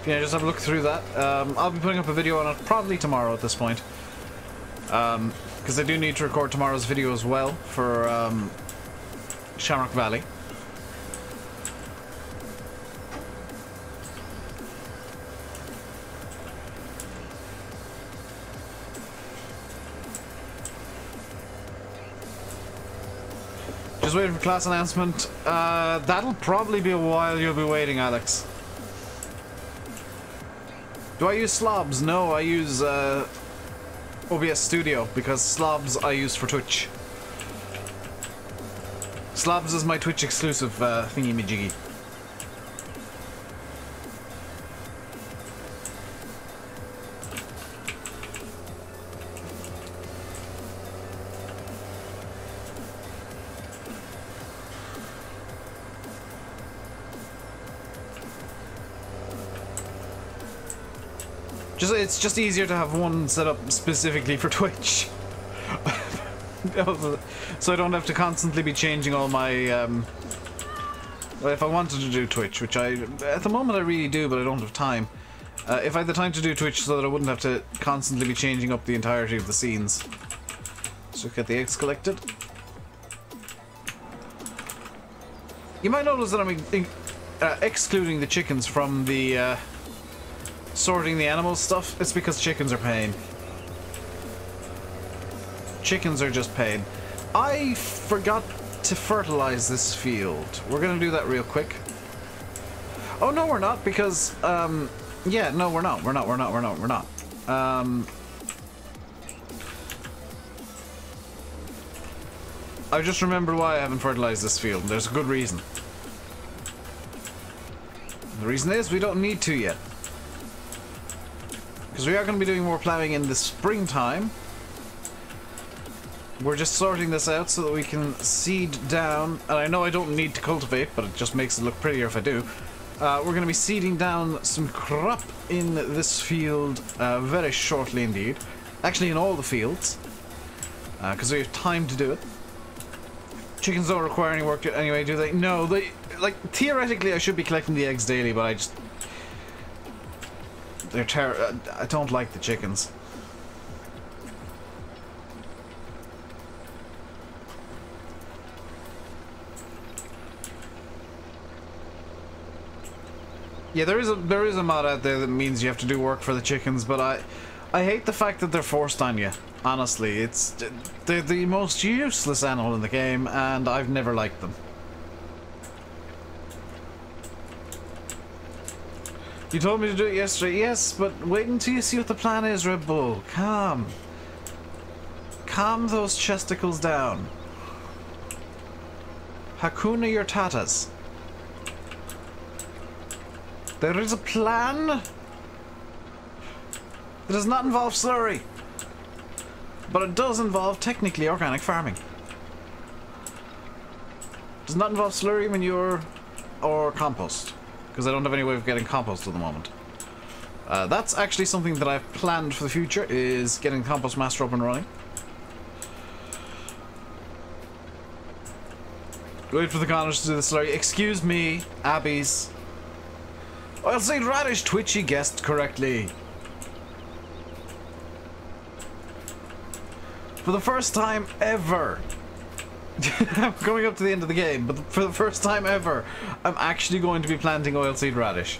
Yeah, just have a look through that. I'll be putting up a video on it probably tomorrow at this point. Because I do need to record tomorrow's video as well for Shamrock Valley. Just waiting for class announcement. That'll probably be a while you'll be waiting, Alex. Do I use Slobs? No, I use OBS Studio, because Slobs I use for Twitch. Slobs is my Twitch exclusive thingy-majiggy. It's just easier to have one set up specifically for Twitch. So I don't have to constantly be changing all my, well, if I wanted to do Twitch, which at the moment I really do, but I don't have time. If I had the time to do Twitch so that I wouldn't have to constantly be changing up the entirety of the scenes. So get the eggs collected. You might notice that I'm excluding the chickens from the sorting the animal stuff. It's because chickens are pain. Chickens are just pain. I forgot to fertilize this field. We're gonna do that real quick. Oh no, we're not, because yeah, no, we're not. We're not. I just remembered why I haven't fertilized this field. There's a good reason. The reason is we don't need to yet. Because we are going to be doing more plowing in the springtime. We're just sorting this out so that we can seed down. And I know I don't need to cultivate, but it just makes it look prettier if I do. We're going to be seeding down some crop in this field very shortly indeed. Actually, in all the fields. Because we have time to do it. Chickens don't require any work anyway, do they? No, they... Like, theoretically I should be collecting the eggs daily, but I just... They're I don't like the chickens. Yeah, there is a mod out there that means you have to do work for the chickens, but I hate the fact that they're forced on you. Honestly, they're the most useless animal in the game, and I've never liked them. You told me to do it yesterday. Yes, but wait until you see what the plan is, Red Bull. Calm. Calm those chesticles down. Hakuna your tatas. There is a plan that does not involve slurry. But it does involve technically organic farming. Does not involve slurry, manure, or compost. Because I don't have any way of getting compost at the moment. That's actually something that I've planned for the future, is getting the compost master up and running. Wait for the Connors to do the slurry. Excuse me, Abby's. Oilseed radish, Twitchy guessed correctly. For the first time ever. I'm coming up to the end of the game, but for the first time ever, I'm actually going to be planting oilseed radish.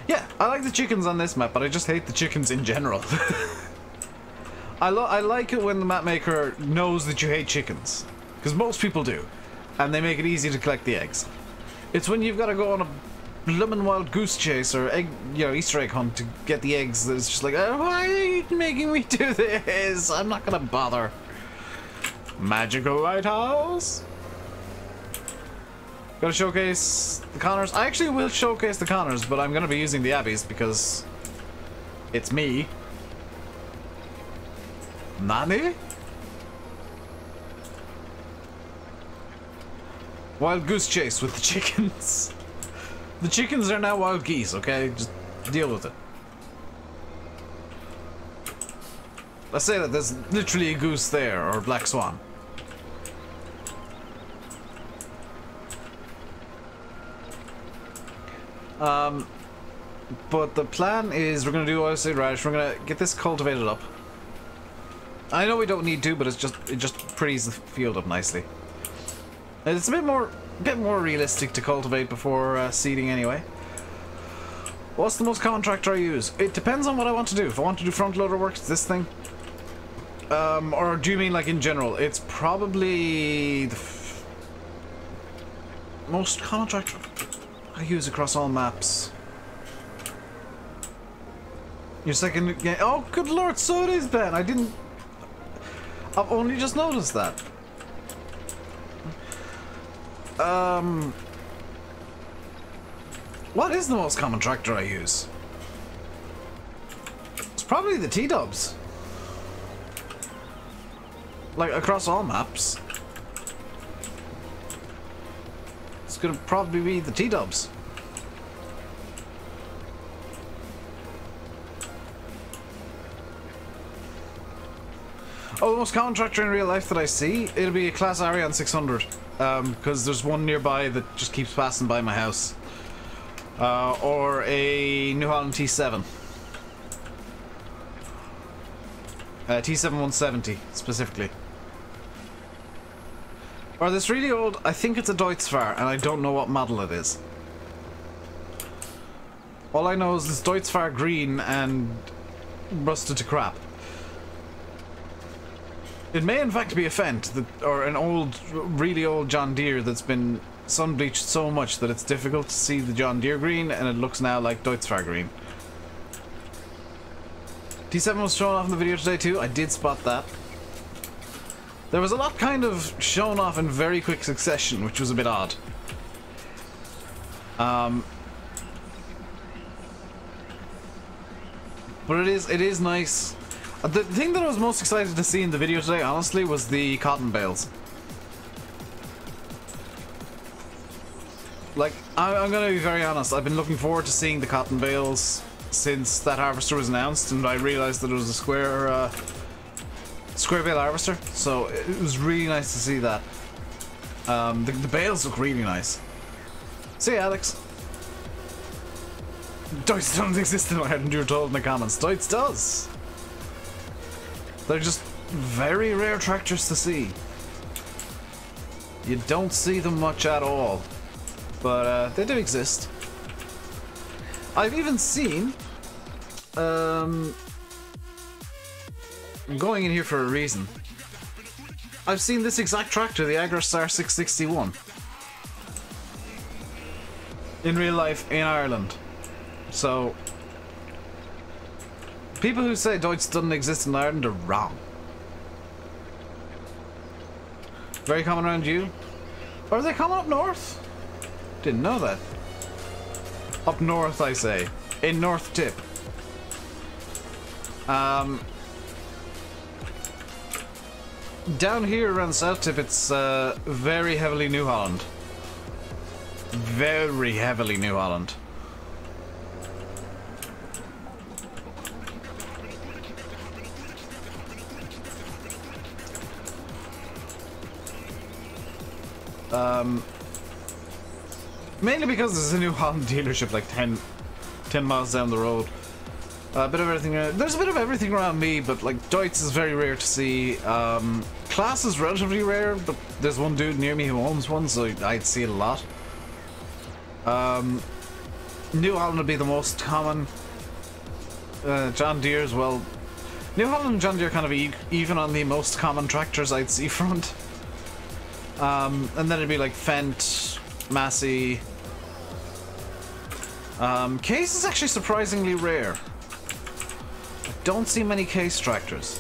Yeah, I like the chickens on this map, but I just hate the chickens in general. I like it when the map maker knows that you hate chickens. Because most people do. And they make it easy to collect the eggs. It's when you've got to go on a bloomin' wild goose chase or egg, Easter egg hunt to get the eggs that it's just like, oh, why are you making me do this? I'm not gonna bother. Magical lighthouse. Gotta showcase the Connors. I actually will showcase the Connors, but I'm gonna be using the Abbeys because it's me. Nani? Wild goose chase with the chickens. The chickens are now wild geese, okay? Just deal with it. Let's say that there's literally a goose there, or a black swan. But the plan is we're gonna do oilseed radish. We're gonna get this cultivated up. I know we don't need to, but it just pretties the field up nicely. It's a bit more realistic to cultivate before seeding anyway. What's the most common tractor I use? It depends on what I want to do. If I want to do front loader work, it's this thing. Or do you mean like in general? It's probably the most common tractor I use across all maps. Your second game. Oh, good lord, so it is, Ben. I've only just noticed that. What is the most common tractor I use? It's probably the T-dubs. like across all maps, it's gonna probably be the T-dubs. Oh, the most common tractor in real life that I see, it'll be a Class Ariane 600, because there's one nearby that just keeps passing by my house. Or a New Holland T7. T7 170, specifically. Or this really old, I think it's a Deutz-Fahr, and I don't know what model it is. All I know is it's Deutz-Fahr green and rusted to crap. It may in fact be a Fendt, or an old, really old John Deere that's been sun bleached so much that it's difficult to see the John Deere green, and it looks now like Deutz-Fahr green. T7 was shown off in the video today too. I did spot that. There was a lot kind of shown off in very quick succession, which was a bit odd. But it is nice. The thing that I was most excited to see in the video today, honestly, was the cotton bales. Like, I'm gonna be very honest, I've been looking forward to seeing the cotton bales since that harvester was announced, and I realized that it was a square bale harvester, so it was really nice to see that. The bales look really nice. See you, Alex. Deutz doesn't exist in Ireland, you were told in the comments. Deutz does. They're just very rare tractors to see. You don't see them much at all, but they do exist. I've even seen, I'm going in here for a reason. I've seen this exact tractor, the Agrostar 661, in real life in Ireland. So, people who say Deutz doesn't exist in Ireland are wrong. Very common around you? Or are they common up north? Didn't know that. Up north, I say. In North Tip. Down here around South Tip, it's very heavily New Holland. Very heavily New Holland. Mainly because there's a New Holland dealership like 10 miles down the road. A bit of everything. There's a bit of everything around me, but like Deutz is very rare to see. Class is relatively rare, but there's one dude near me who owns one, so I'd see it a lot. New Holland would be the most common. John Deere as well. New Holland and John Deere kind of even on the most common tractors I'd see front. And then it'd be like Fendt, Massey. Case is actually surprisingly rare. I don't see many Case tractors.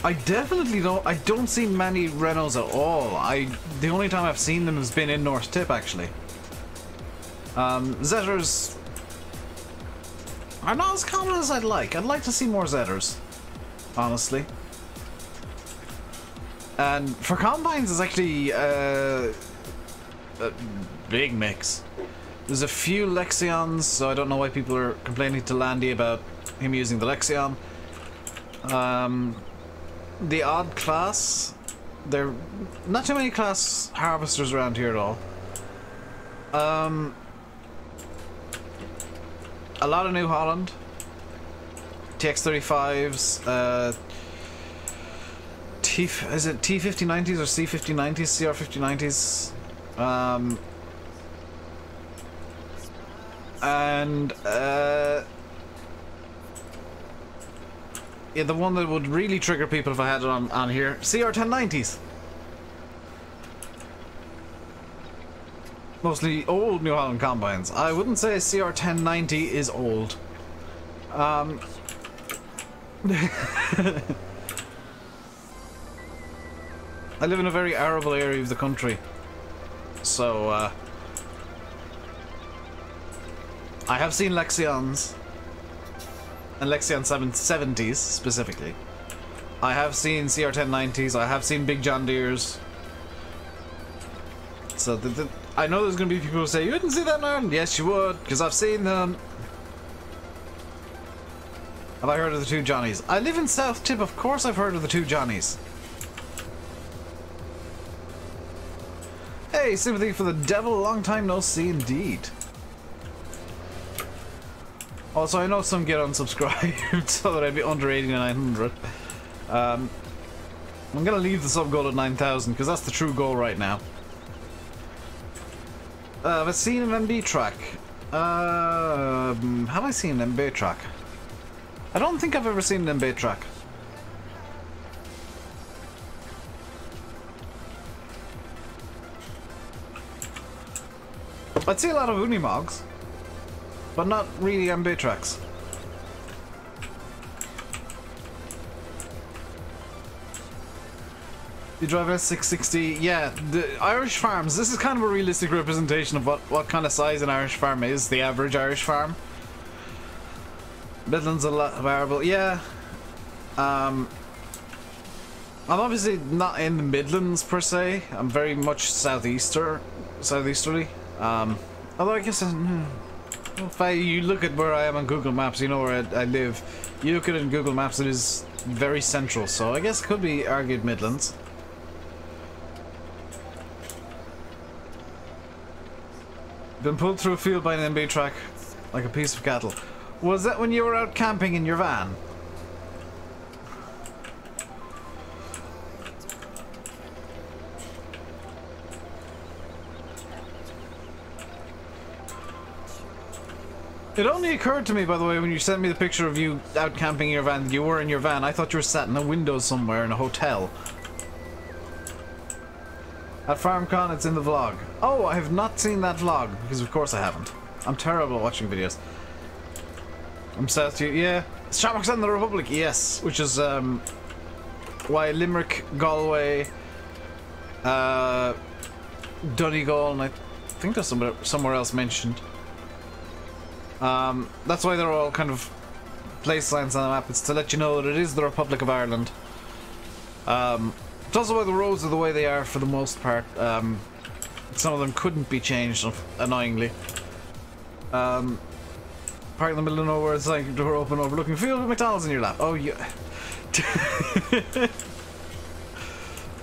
I don't see many Renaults at all. The only time I've seen them has been in North Tip, actually. Zetters are not as common as I'd like. I'd like to see more Zetters, honestly. And for combines, it's actually a big mix. There's a few Lexions, so I don't know why people are complaining to Landy about him using the Lexion. The odd class, there are not too many class harvesters around here at all. A lot of New Holland, TX35s, is it T5090s or C5090s, CR5090s, and yeah, the one that would really trigger people if I had it on here, CR1090s. Mostly old New Holland combines. I wouldn't say CR1090 is old. I live in a very arable area of the country, so I have seen Lexions, and Lexion 770s specifically. I have seen CR1090s. I have seen big John Deeres. So I know there's going to be people who say, you didn't see that in Ireland? Yes, you would, because I've seen them. Have I heard of the two Johnnies? I live in South Tip, of course I've heard of the two Johnnies. Hey, sympathy for the devil, long time no see indeed. Also, I know some get unsubscribed so that I'd be under 8,900. I'm gonna leave the sub goal at 9,000 because that's the true goal right now. Have I seen an MB track? Have I seen an MB track? I don't think I've ever seen an MB track. I'd see a lot of Unimogs, but not really MB tracks. You drive S660, yeah, the Irish farms, this is kind of a realistic representation of what kind of size an Irish farm is, the average Irish farm. Midlands a lot variable, yeah. I'm obviously not in the Midlands per se, I'm very much southeasterly. Although I guess if you look at where I am on Google Maps, you know where I live. You look at it in Google Maps, it is very central, so I guess it could be argued Midlands. Been pulled through a field by an MB track like a piece of cattle. Was that when you were out camping in your van? It only occurred to me, by the way, when you sent me the picture of you out camping in your van, that you were in your van. I thought you were sat in a window somewhere in a hotel. At FarmCon, it's in the vlog. Oh, I have not seen that vlog, because of course I haven't. I'm terrible at watching videos. I'm south to you, yeah. Shamrock Valley in the Republic, yes. Which is, why Limerick, Galway, Donegal, and I think there's somewhere else mentioned. That's why they're all kind of place lines on the map. It's to let you know that it is the Republic of Ireland. It's also why the roads are the way they are for the most part. Some of them couldn't be changed, annoyingly. Park in the middle of nowhere, it's like door open, overlooking field with McDonald's in your lap. Oh, yeah.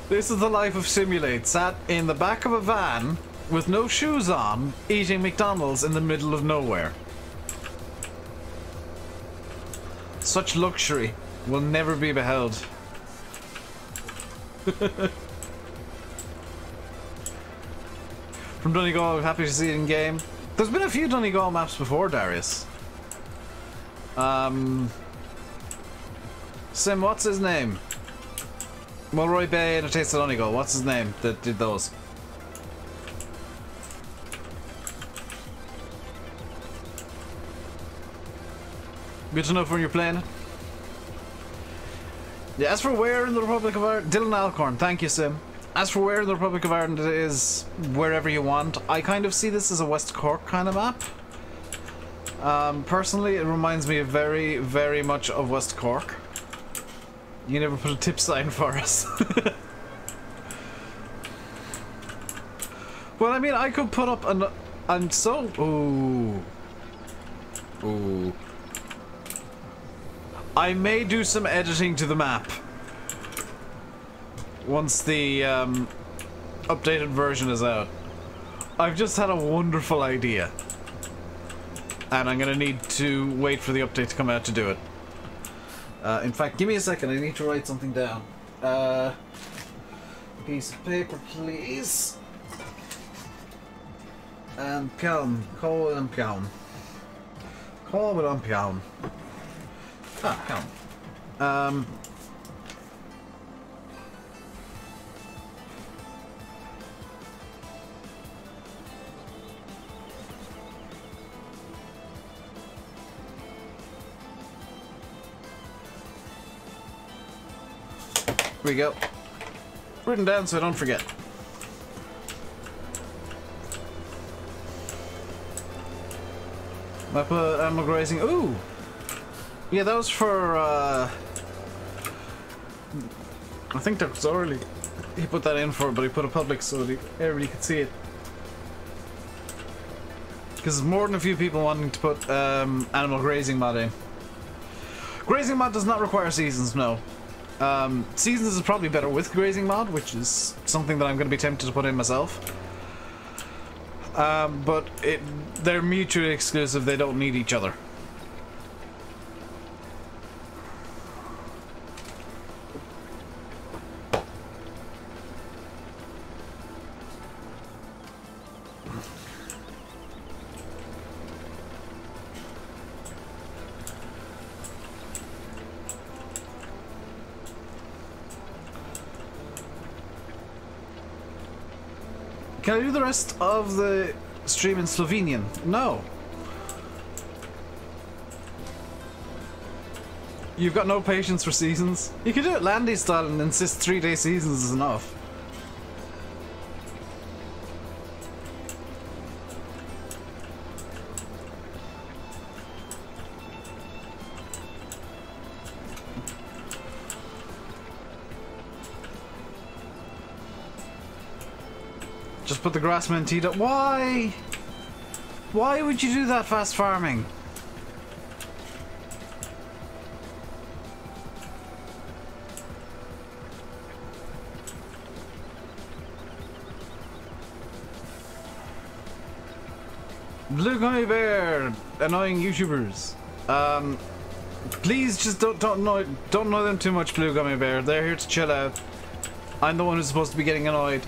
This is the life of Simulate. Sat in the back of a van with no shoes on, eating McDonald's in the middle of nowhere. Such luxury will never be beheld. From Donegal, happy to see it in game. There's been a few Donegal maps before, Darius. Sim, what's his name? Mulroy Bay and A Taste of Donegal. What's his name that did those? Good to know when you're playing it. Yeah, as for where in the Republic of Ireland, Dylan Alcorn, thank you, Sim. As for where in the Republic of Ireland it is, wherever you want, I kind of see this as a West Cork kind of map. Personally, it reminds me very, very much of West Cork. You never put a tip sign for us. Well, I mean, I could put up an... I'm so... Ooh. Ooh. I may do some editing to the map once the updated version is out. I've just had a wonderful idea, and I'm gonna need to wait for the update to come out to do it. In fact, give me a second, I need to write something down. Piece of paper, please. And Pion. Call and Pion. Call and Pion. Ah, Pion. Here we go. Written down so I don't forget. I put animal grazing. Ooh! Yeah, that was for I think that was early. He put that in for, but he put a public so that everybody could see it. Because there's more than a few people wanting to put animal grazing mod in. Grazing mod does not require seasons, no. Seasons is probably better with grazing mod, which is something that I'm going to be tempted to put in myself. But they're mutually exclusive, they don't need each other. Can I do the rest of the stream in Slovenian? No. You've got no patience for seasons? You could do it Landy style and insist 3-day seasons is enough. Just put the grassman teed up. Why? Why would you do that, fast farming? Blue Gummy Bear, annoying YouTubers. Please just don't know them too much, Blue Gummy Bear. They're here to chill out. I'm the one who's supposed to be getting annoyed.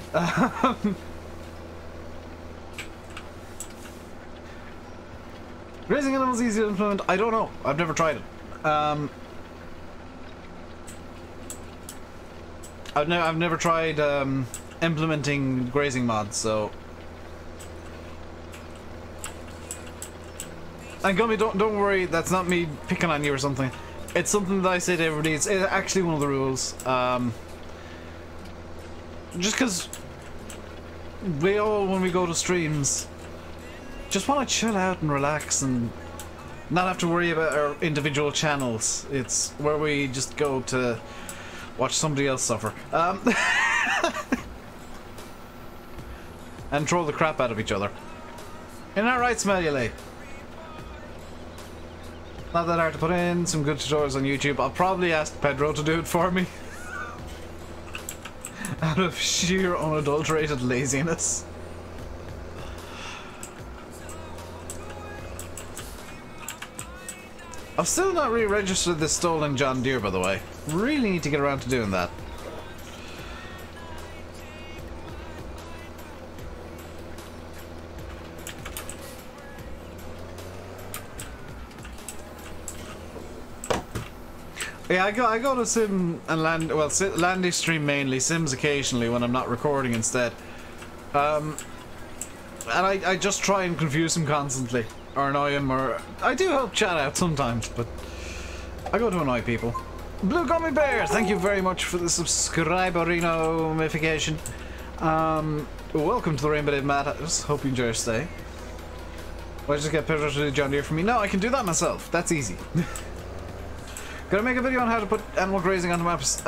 Raising animals easy to implement? I don't know. I've never tried it. I've never tried implementing grazing mods, so. And Gummy, don't worry. That's not me picking on you or something. It's something that I say to everybody. It's actually one of the rules. Just because we all, when we go to streams, just want to chill out and relax and not have to worry about our individual channels. It's where we just go to watch somebody else suffer. And troll the crap out of each other. Isn't that right, Smelly? Not that hard to put in. Some good tutorials on YouTube. I'll probably ask Pedro to do it for me. Out of sheer unadulterated laziness. I've still not re-registered this stolen John Deere, by the way. Really need to get around to doing that. Yeah, I go to Sim and Land. Well, Landy stream mainly, Sims occasionally when I'm not recording instead. And I just try and confuse him constantly, or annoy him, or I do help chat out sometimes, but I go to annoy people. Blue Gummy Bear, thank you very much for the subscriberino notification. Welcome to the RainbowDave Madhouse. Hope you enjoy your stay. Why just get Pedro to do John Deere for me? No, I can do that myself. That's easy. Gonna make a video on how to put animal grazing onto maps.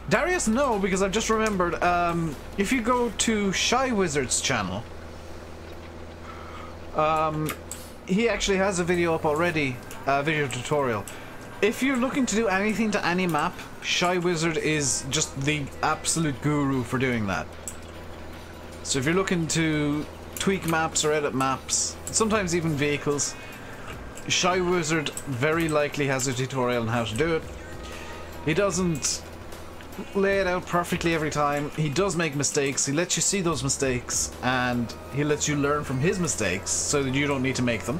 Darius, no, because I've just remembered. If you go to Shy Wizard's channel, he actually has a video up already, a video tutorial. If you're looking to do anything to any map, Shy Wizard is just the absolute guru for doing that. So if you're looking to tweak maps or edit maps, sometimes even vehicles, Shy Wizard very likely has a tutorial on how to do it. He doesn't lay it out perfectly every time. He does make mistakes. He lets you see those mistakes, and he lets you learn from his mistakes so that you don't need to make them.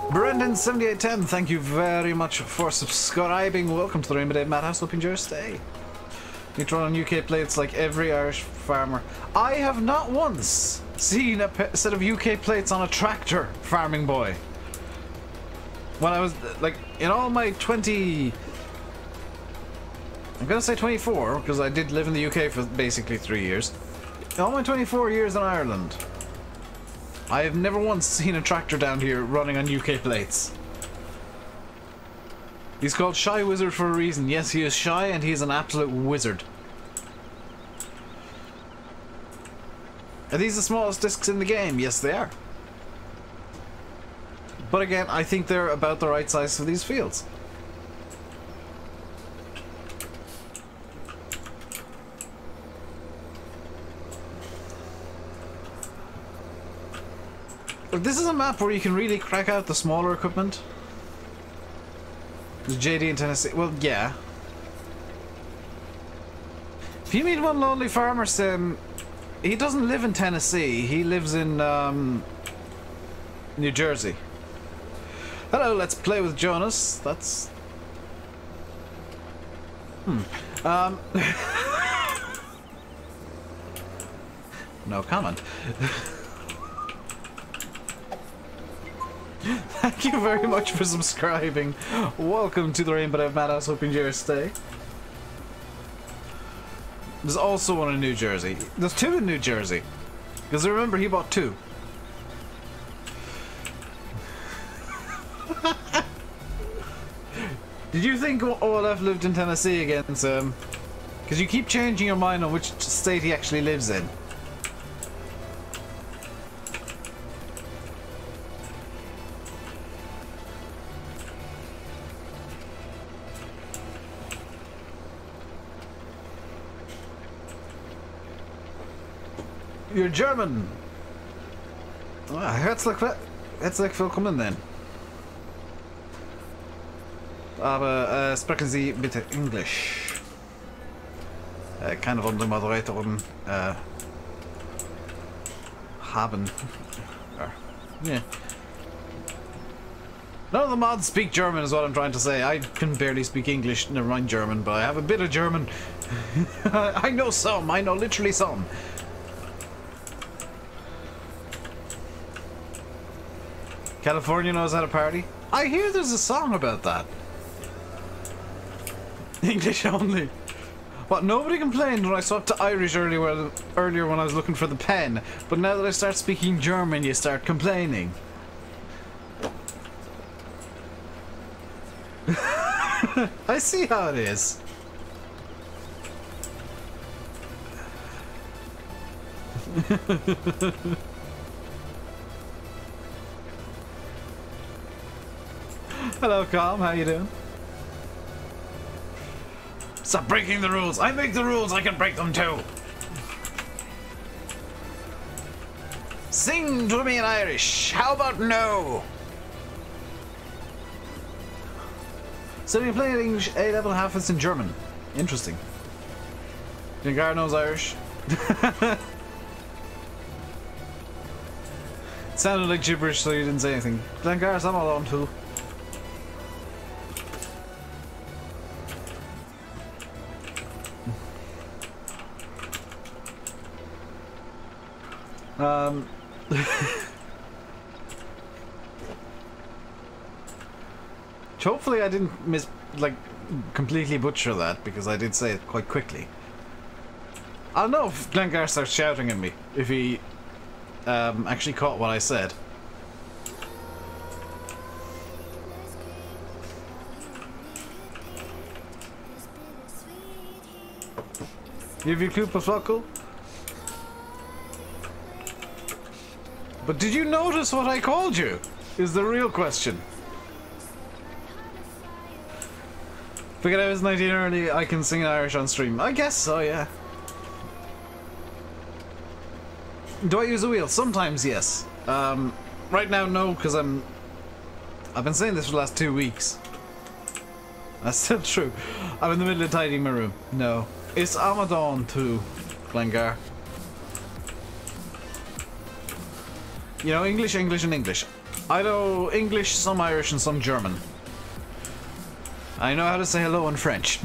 Brendan7810, thank you very much for subscribing. Welcome to the RainbowDave Madhouse. Hope you enjoy your stay. You throw on UK plates like every Irish farmer. I have not once seen a set of UK plates on a tractor, farming boy. When I was, like, in all my I'm gonna say 24, because I did live in the UK for basically 3 years. In all my 24 years in Ireland, I have never once seen a tractor down here running on UK plates. He's called Shy Wizard for a reason. Yes, he is shy and he is an absolute wizard. Are these the smallest discs in the game? Yes, they are. But again, I think they're about the right size for these fields. But this is a map where you can really crack out the smaller equipment. The JD in Tennessee. Well, yeah. If you meet one lonely farmer, Sim, he doesn't live in Tennessee. He lives in New Jersey. Hello, let's play with Jonas. That's... No comment. Thank you very much for subscribing. Welcome to the RainbowDave Madhouse. Hope you enjoy your stay. There's also one in New Jersey. There's two in New Jersey. Because remember, he bought two. Did you think OLF lived in Tennessee again, Sam? Because you keep changing your mind on which state he actually lives in. You're German! Herzlich willkommen then. Aber sprechen Sie bitte Englisch. Keine von den Moderatoren haben. Yeah. None of the mods speak German is what I'm trying to say. I can barely speak English, never mind German, but I have a bit of German. I know some, I know literally some. California knows how to party? I hear there's a song about that. English only. What, nobody complained when I swapped to Irish earlier when I was looking for the pen, but now that I start speaking German, you start complaining. I see how it is. Hello, Calm. How you doing? Stop breaking the rules. I make the rules. I can break them too. Sing to me in Irish. How about no? So you're playing English A level, half it's in German. Interesting. Glengar knows Irish. It sounded like gibberish, so you didn't say anything. Glengar's, I'm all on too. Hopefully I didn't completely butcher that, because I did say it quite quickly. I'll know if Glengar starts shouting at me, if he actually caught what I said. Give you Koopa Flocko? But did you notice what I called you? Is the real question. Figured I was 19 early, I can sing in Irish on stream. I guess so, yeah. Do I use a wheel? Sometimes, yes. Right now, no, because I've been saying this for the last 2 weeks. That's still true. I'm in the middle of tidying my room. No. It's Amadon too, Glengar. You know, English, English, and English. I know English, some Irish, and some German. I know how to say hello in French.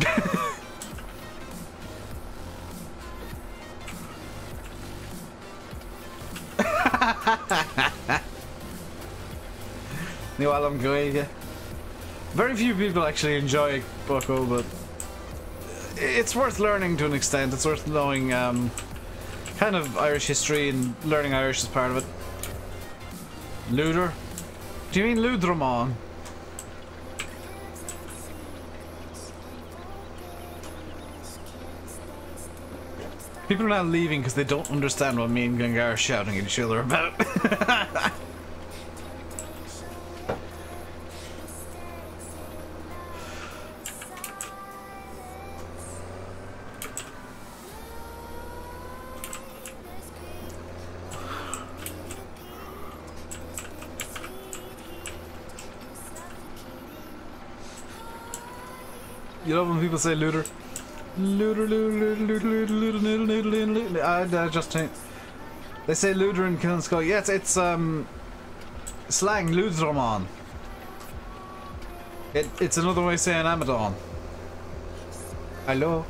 Very few people actually enjoy Bucko, but it's worth learning to an extent. It's worth knowing kind of Irish history, and learning Irish is part of it. Luder? Do you mean Ludramon? People are now leaving because they don't understand what me and Gengar are shouting at each other about. You know when people say looter? Looter, looter, looter, looter, looter, looter, looter, looter. I just ain't. They say looter in Killensko. Yeah, it's slang, Ludraman. It's another way of saying Amadon. Hello.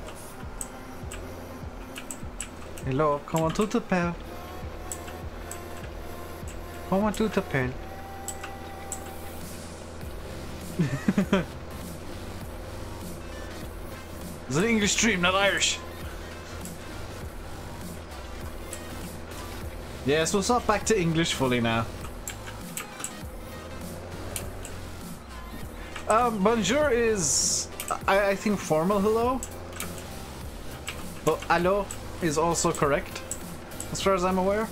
Hello, comment tu t'appelles? Comment tu t'appelles? It's an English stream, not Irish. Yes, we'll swap back to English fully now. Bonjour is, I think, formal hello. But hello is also correct, as far as I'm aware.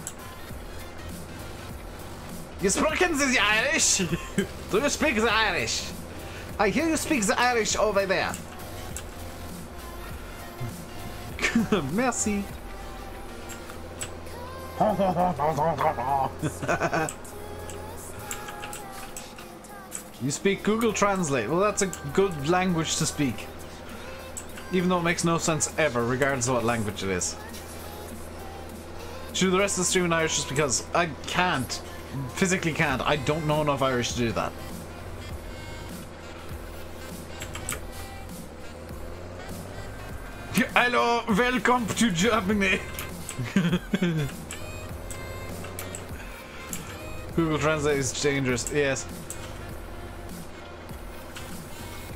You speak the Irish? Do you speak the Irish? I hear you speak the Irish over there. Merci. You speak Google Translate. Well, that's a good language to speak. Even though it makes no sense ever, regardless of what language it is. Should do the rest of the stream in Irish just because I can't. Physically can't. I don't know enough Irish to do that. Hello, welcome to Germany. Google Translate is dangerous, yes.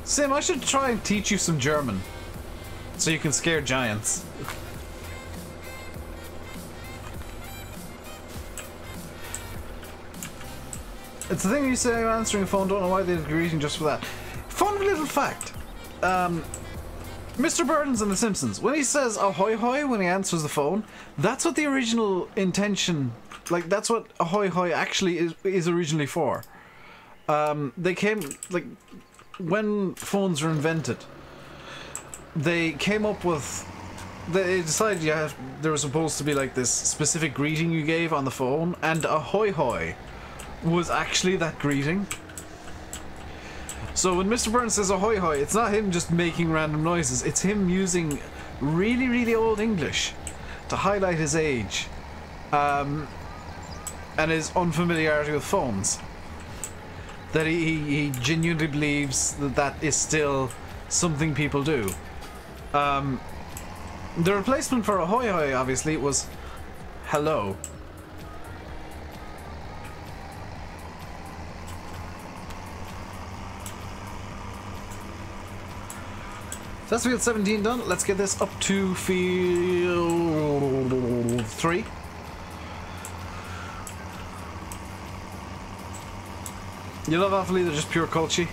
Sim, I should try and teach you some German. So you can scare giants. It's the thing you say I'm answering a phone, don't know why they did greeting just for that. Fun little fact. Mr. Burns in The Simpsons, when he says ahoy hoy when he answers the phone, that's what the original intention, like that's what ahoy hoy actually is originally for. They came, like, when phones were invented, they came up with, they decided there was supposed to be like this specific greeting you gave on the phone, and ahoy hoy was actually that greeting. So when Mr. Burns says ahoy hoy, it's not him just making random noises, it's him using really, really old English to highlight his age and his unfamiliarity with phones. That he genuinely believes that that is still something people do. The replacement for ahoy hoy, obviously, was hello. So that's field 17 done. Let's get this up to field 3. You love Alpha, they're just pure culture.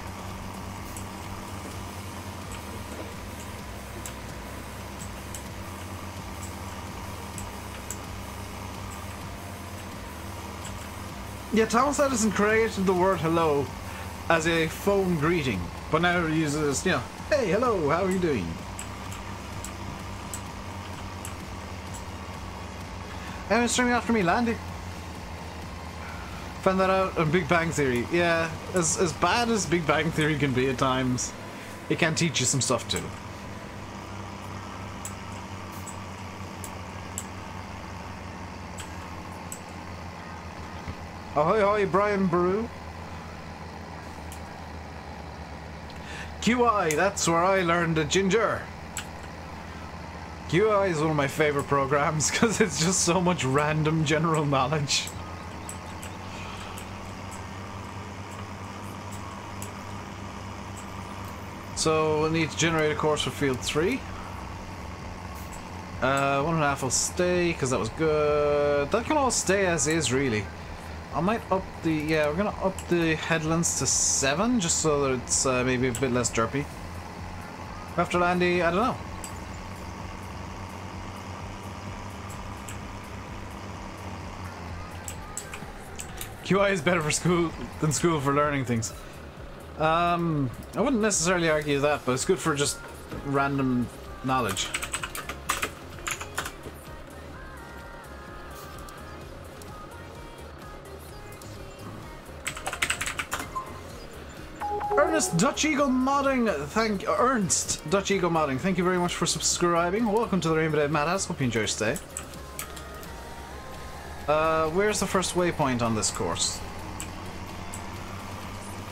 Yeah, Thomas Edison created the word hello as a phone greeting, but now it uses, you know, hey, hello, how are you doing? I'm streaming after me, Landy. Found that out on Big Bang Theory. Yeah, as bad as Big Bang Theory can be at times, it can teach you some stuff too. Ahoy hoy, Brian Baru. QI, that's where I learned the ginger. QI is one of my favorite programs because it's just so much random general knowledge. So we'll need to generate a course for field 3. 1.5 will stay because that was good. That can all stay as is, really. I might up the, yeah, we're gonna up the headlands to 7 just so that it's maybe a bit less derpy. After Landy, I don't know. QI is better for school than school for learning things. I wouldn't necessarily argue that, but it's good for just random knowledge. Ernst Dutch Eagle Modding, Ernst Dutch Eagle Modding, thank you very much for subscribing. Welcome to the RainbowDave Madhouse. Hope you enjoy your stay. Where's the first waypoint on this course?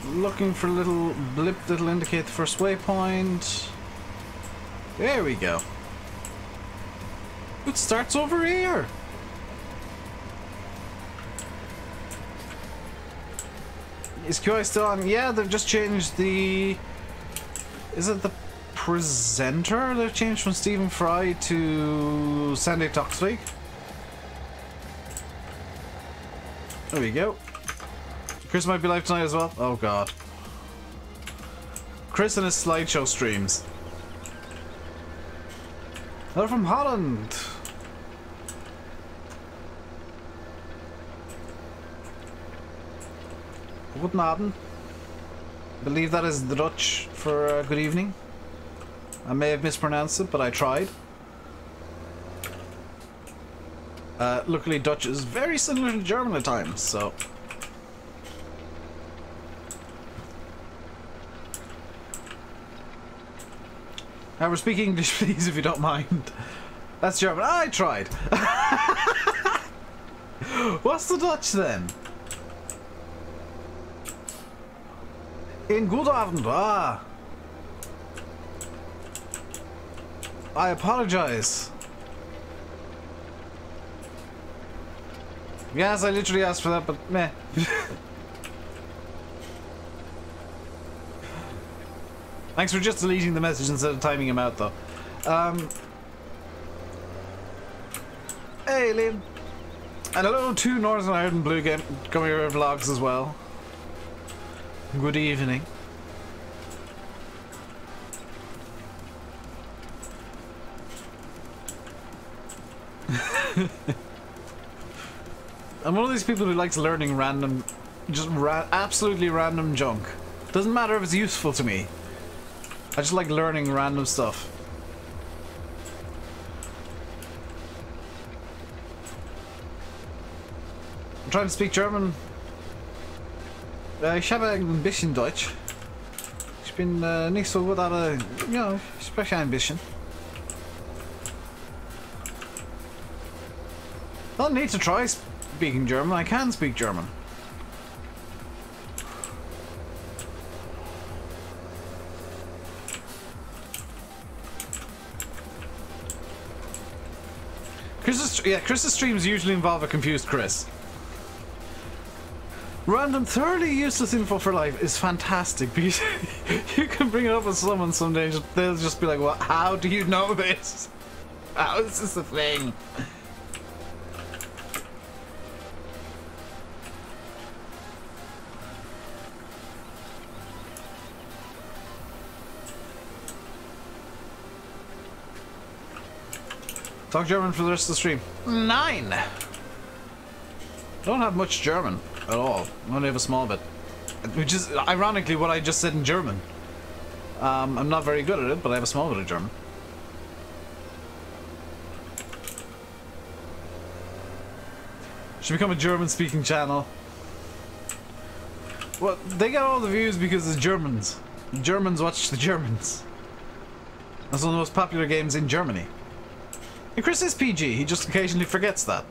Looking for a little blip that'll indicate the first waypoint. There we go. It starts over here. Is QI still on? Yeah, they've just changed the... Is it the presenter? They've changed from Stephen Fry to Sandy Toxvig. There we go. Chris might be live tonight as well. Oh god. Chris and his slideshow streams. They're from Holland. Guten Abend. I believe that is the Dutch for good evening. I may have mispronounced it, but I tried. Luckily, Dutch is very similar to German at times, so... However, speak English, please, if you don't mind. That's German. I tried. What's the Dutch then? In good Abend. Ah. I apologize. Yes, I literally asked for that, but meh. Thanks for just deleting the message instead of timing him out, though. Hey, Liam. And hello to Northern Ireland Blue Game coming over vlogs as well. Good evening. I'm one of these people who likes learning random, just absolutely random junk. Doesn't matter if it's useful to me. I just like learning random stuff. I'm trying to speak German. Ich habe ein bisschen Deutsch. Ich bin nicht so gut, aber ja, ich spreche ein bisschen. I don't need to try speaking German, I can speak German. Chris's streams usually involve a confused Chris. Random, thoroughly useless info for life is fantastic because you can bring it up with someone someday and they'll just be like, "What? How do you know this? How is this a thing?" Talk German for the rest of the stream. 9! Don't have much German at all. I only have a small bit. Which is, ironically, what I just said in German. I'm not very good at it, but I have a small bit of German. Should become a German-speaking channel. Well, they get all the views because it's Germans. Germans watch the Germans. That's one of the most popular games in Germany. And Chris is PG, he just occasionally forgets that.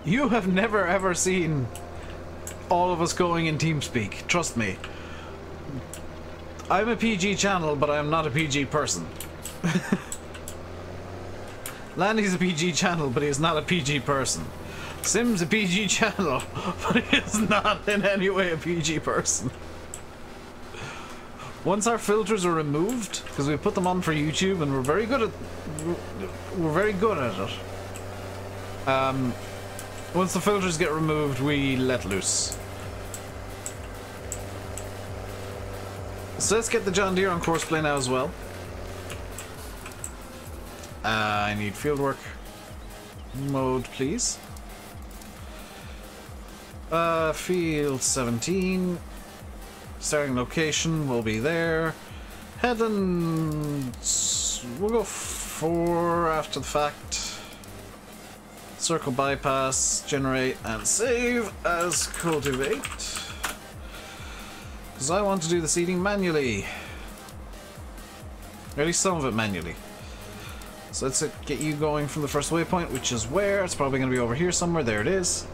You have never ever seen all of us going in TeamSpeak, trust me. I'm a PG channel, but I'm not a PG person. Landy's a PG channel, but he's not a PG person. Sim's a PG channel, but he is not in any way a PG person. Once our filters are removed, because we put them on for YouTube, and we're very good at it. Once the filters get removed, we let loose. So let's get the John Deere on courseplay now as well. I need field work. mode, please. Field 17. Starting location will be there. Heading... We'll go 4 after the fact. Circle bypass, generate, and save as cultivate. Because I want to do the seeding manually. Or at least some of it manually. So let's get you going from the first waypoint, which is where? It's probably going to be over here somewhere. There it is.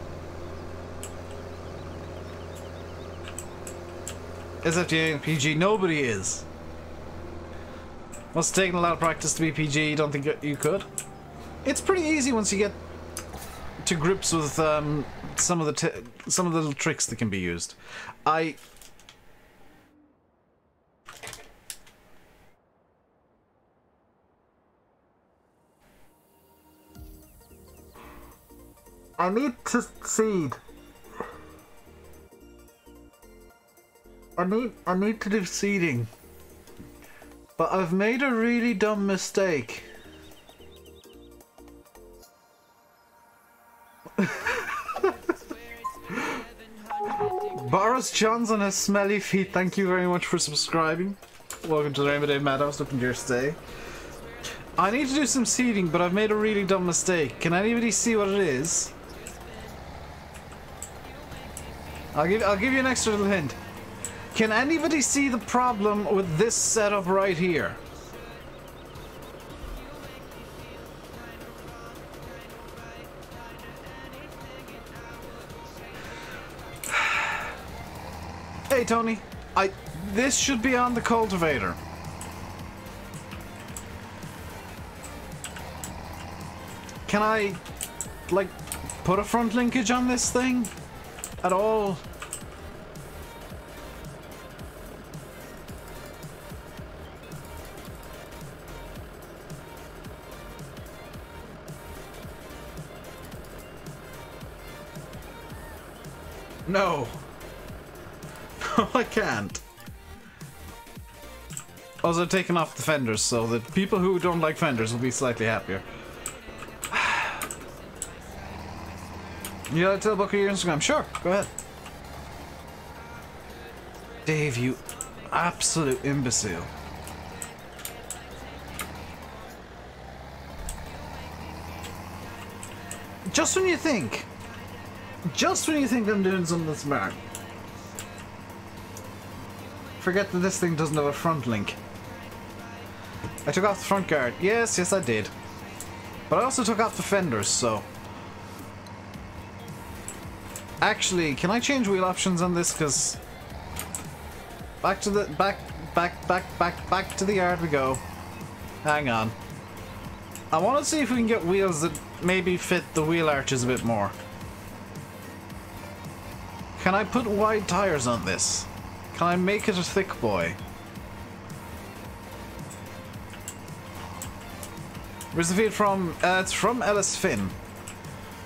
SFTA and PG, nobody is. Must have taken a lot of practice to be PG. You don't think you could? It's pretty easy once you get to grips with some of the little tricks that can be used. I need to seed. I need to do seeding. But I've made a really dumb mistake. Boris Johnson has smelly feet. Thank you very much for subscribing. Welcome to the RainbowDave Madhouse. Looking to your stay. I need to do some seeding, but I've made a really dumb mistake. Can anybody see what it is? I'll give you an extra little hint. Can anybody see the problem with this setup right here? Hey Tony, this should be on the cultivator. Can I, like, put a front linkage on this thing at all? No. No, I can't. Also, I've taken off the fenders, so that people who don't like fenders will be slightly happier. You gotta tell Booker your Instagram? Sure, go ahead. Dave, you absolute imbecile. Just when you think I'm doing something smart, forget that this thing doesn't have a front link. I took off the front guard. Yes, I did. But I also took off the fenders, so... Actually, can I change wheel options on this? Because... Back to the... Back to the yard we go. Hang on. I want to see if we can get wheels that maybe fit the wheel arches a bit more. Can I put wide tires on this? Can I make it a thick boy? Where's the feed from? It's from Ellis Finn.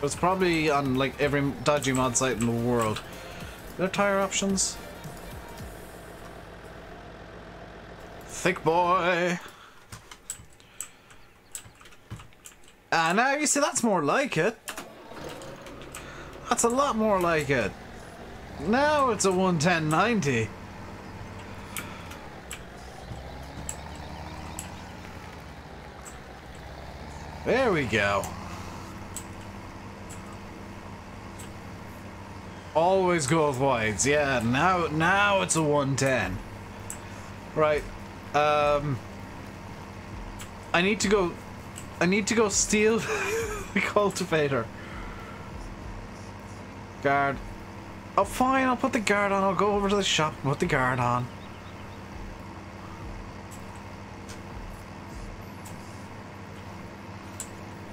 But it's probably on like every dodgy mod site in the world. Are there tire options? Thick boy! Ah, now you see that's more like it. That's a lot more like it. Now it's a 110/90. There we go. Always go with wides. Yeah, now it's a 110. Right. I need to go steal the cultivator. Guard. Oh, fine, I'll put the guard on. I'll go over to the shop and put the guard on.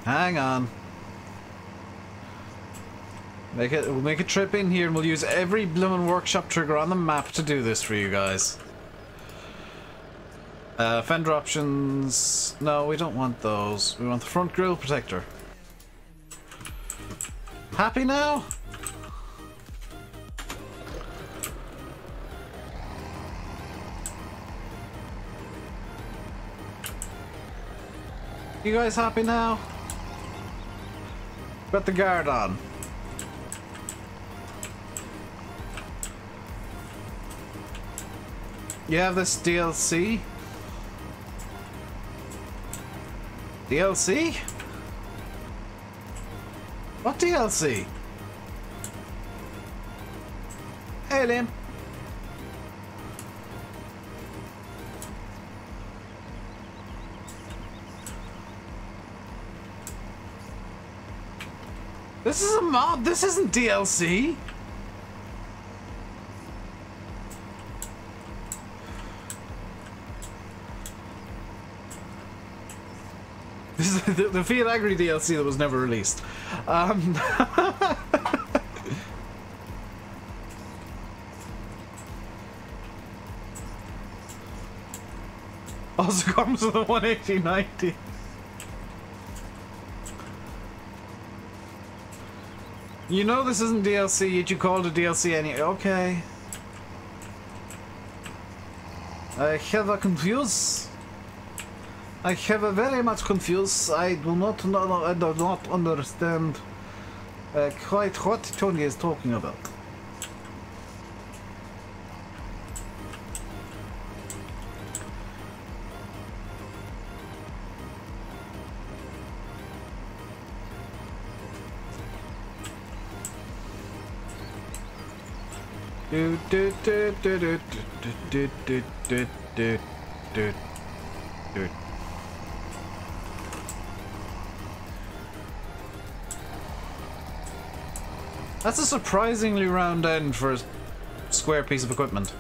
Hang on. We'll make a trip in here and we'll use every bloomin' workshop trigger on the map to do this for you guys. Fender options. No, we don't want those. We want the front grille protector. Happy now? You guys happy now? Put the guard on. You have this DLC? DLC? What DLC? Hey, Liam. This is a mod. This isn't DLC. This is the Fiat Agri DLC that was never released. Also comes with a 180/90. You know this isn't DLC, yet you called it DLC anyway. Okay. I have a confused. I have a very much confused. I do not know. I do not understand quite what Tony is talking about. Do do do do do do do do do do do. That's a surprisingly round end for a square piece of equipment.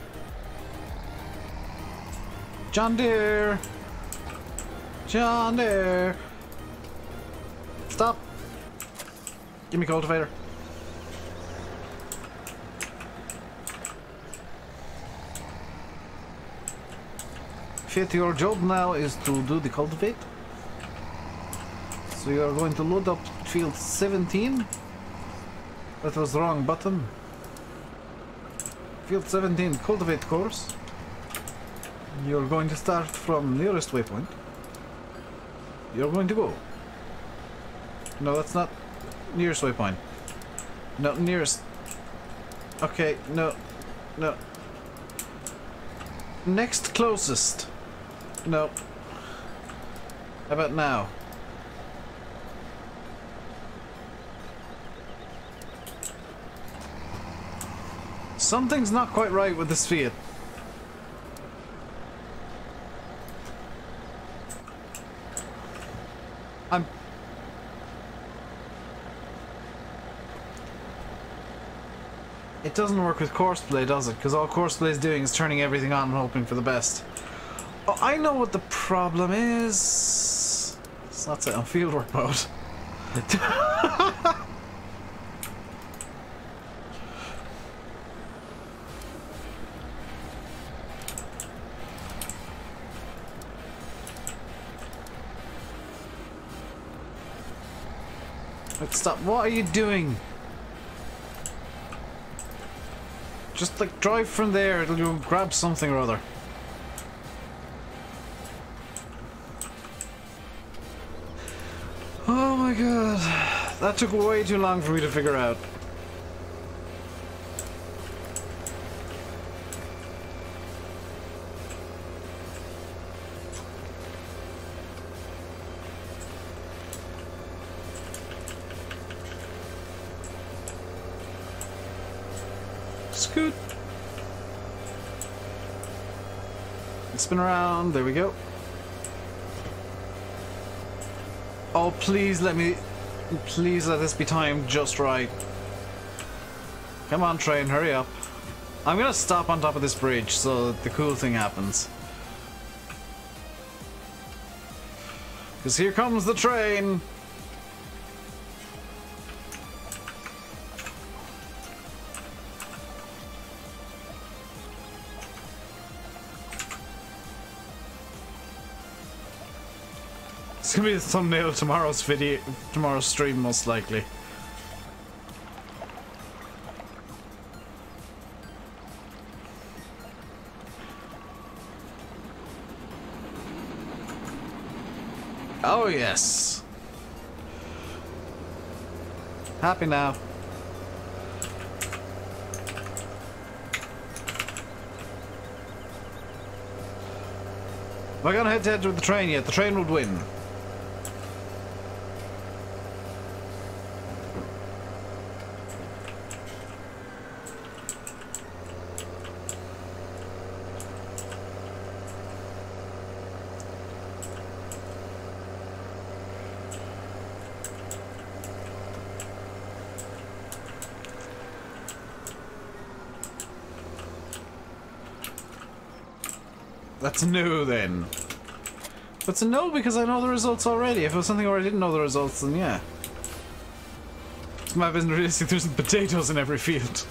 John Deere! John Deere! Stop! Give me cultivator. Fit, your job now is to do the cultivate. So you are going to load up field 17. That was the wrong button. Field 17 cultivate course. You're going to start from nearest waypoint. You're going to go. No, that's not nearest waypoint. No, nearest. Okay, no. No. Next closest. No. How about now? Something's not quite right with this Fiat. It doesn't work with Courseplay, does it? Because all Courseplay is doing is turning everything on and hoping for the best. Oh, I know what the problem is. It's not set on fieldwork mode. Let's stop. What are you doing? Just like drive from there, you'll grab something or other. Oh my god, that took way too long for me to figure out. Scoot. Spin around, there we go. Oh, please let this be timed just right. Come on, train, hurry up. I'm gonna stop on top of this bridge so that the cool thing happens. Because here comes the train! It's gonna be the thumbnail of tomorrow's video, tomorrow's stream most likely. Oh yes. Happy now. Am I gonna head to head with the train yet? The train would win. That's a no then. But it's a no because I know the results already. If it was something where I didn't know the results, then yeah. This map isn't realistic, there's potatoes in every field.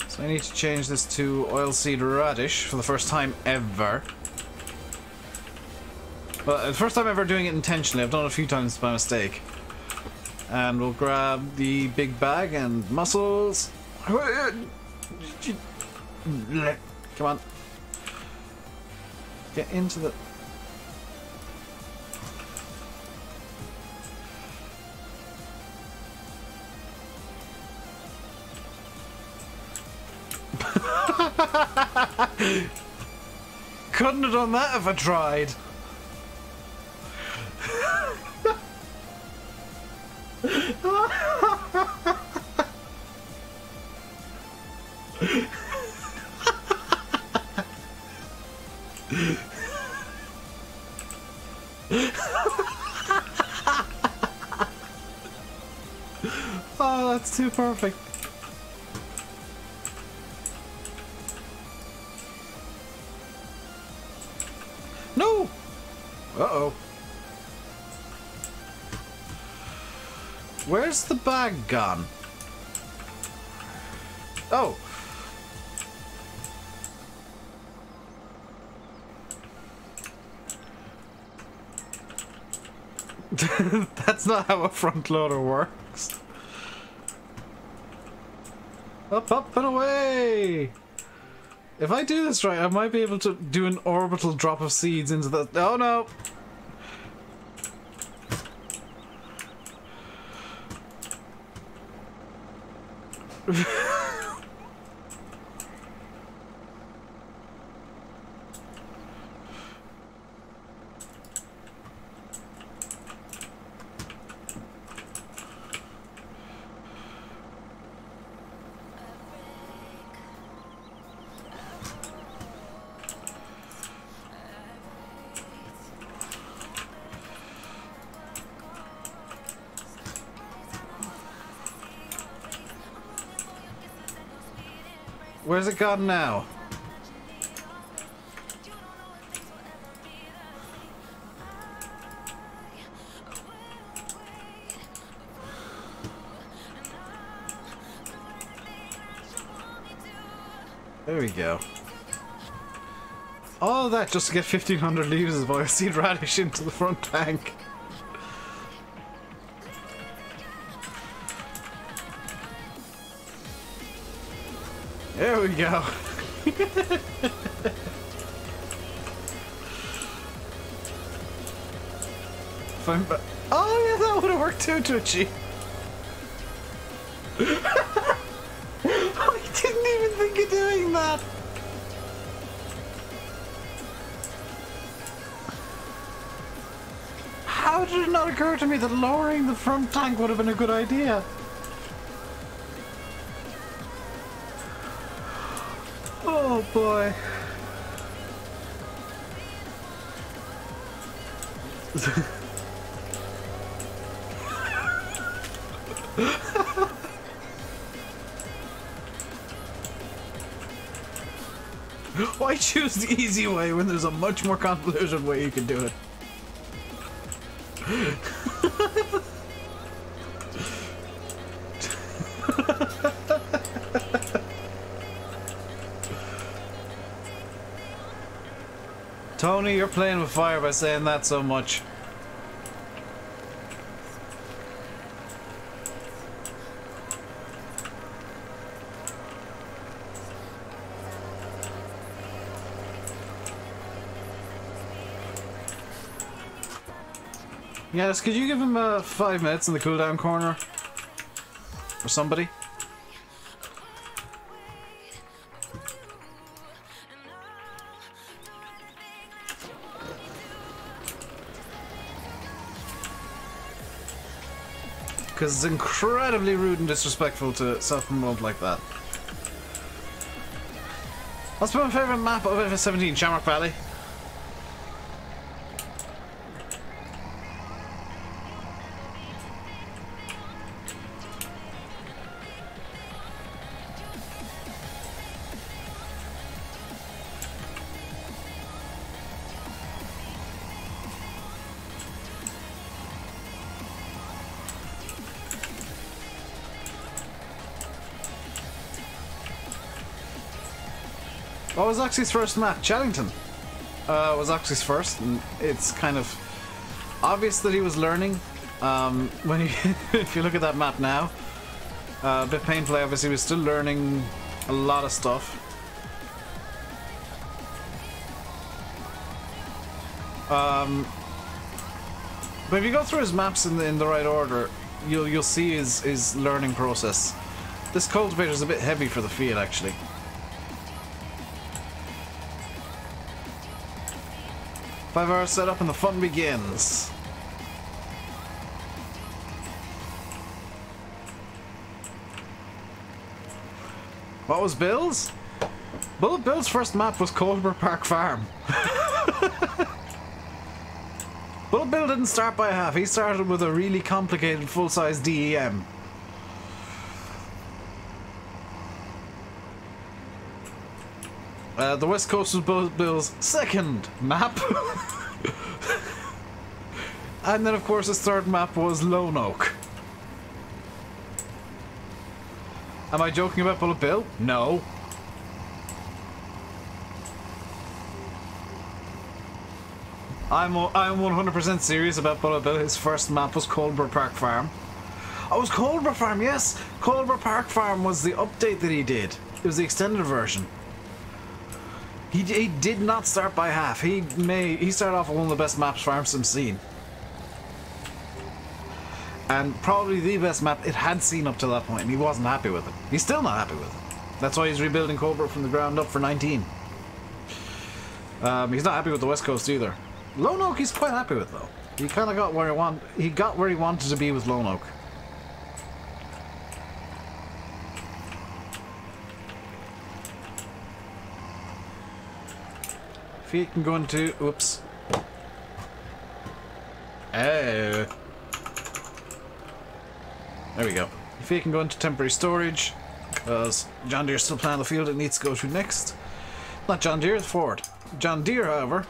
So I need to change this to oilseed radish for the first time ever. Well, the first time ever doing it intentionally. I've done it a few times by mistake. And we'll grab the big bag and mussels. Come on. Get into the... Couldn't have done that if I tried. Oh, that's too perfect. No! Uh-oh. Where's the bag gone? Oh! That's not how a front loader works. Up, up, and away! If I do this right, I might be able to do an orbital drop of seeds into the... Oh no! Where's it gone now? There we go. All that just to get 1,500 leaves of oilseed radish into the front bank. There we go. Oh yeah, that would have worked too, Twitchy. I didn't even think of doing that. How did it not occur to me that lowering the front tank would have been a good idea? Oh boy. Why choose the easy way when there's a much more convoluted way you can do it? Tony, you're playing with fire by saying that so much. Yes, could you give him 5 minutes in the cooldown corner? Or somebody? Because it's incredibly rude and disrespectful to self-promote like that. What's my favourite map of FS17? Shamrock Valley. What was Oxy's first map? Chellington was Oxy's first, and it's kind of obvious that he was learning. When he, if you look at that map now, a bit painfully obvious, he was still learning a lot of stuff. But if you go through his maps in the right order, you'll see his learning process. This cultivator is a bit heavy for the field, actually. Five-hour setup and the fun begins. What was Bill's? Bill's first map was Colbert Park Farm. Bullet Bill didn't start by half. He started with a really complicated full-size DEM. The West Coast was Bullet Bill's second map. And then, of course, his third map was Lone Oak. Am I joking about Bullet Bill? No. I'm 100% serious about Bullet Bill. His first map was Colbert Park Farm. Oh, it was Colbert Farm, yes! Colbert Park Farm was the update that he did. It was the extended version. He did not start by half. He started off with one of the best maps Farm Sim's seen. And probably the best map it had seen up to that point, and he wasn't happy with it. He's still not happy with it. That's why he's rebuilding Colbert from the ground up for 19. He's not happy with the West Coast either. Lone Oak he's quite happy with though. He kind of got where he got where he wanted to be with Lone Oak. If he can go into oops. Oh. There we go. If he can go into temporary storage, because John Deere's still planning the field it needs to go to next. Not John Deere, it's Ford. John Deere, however.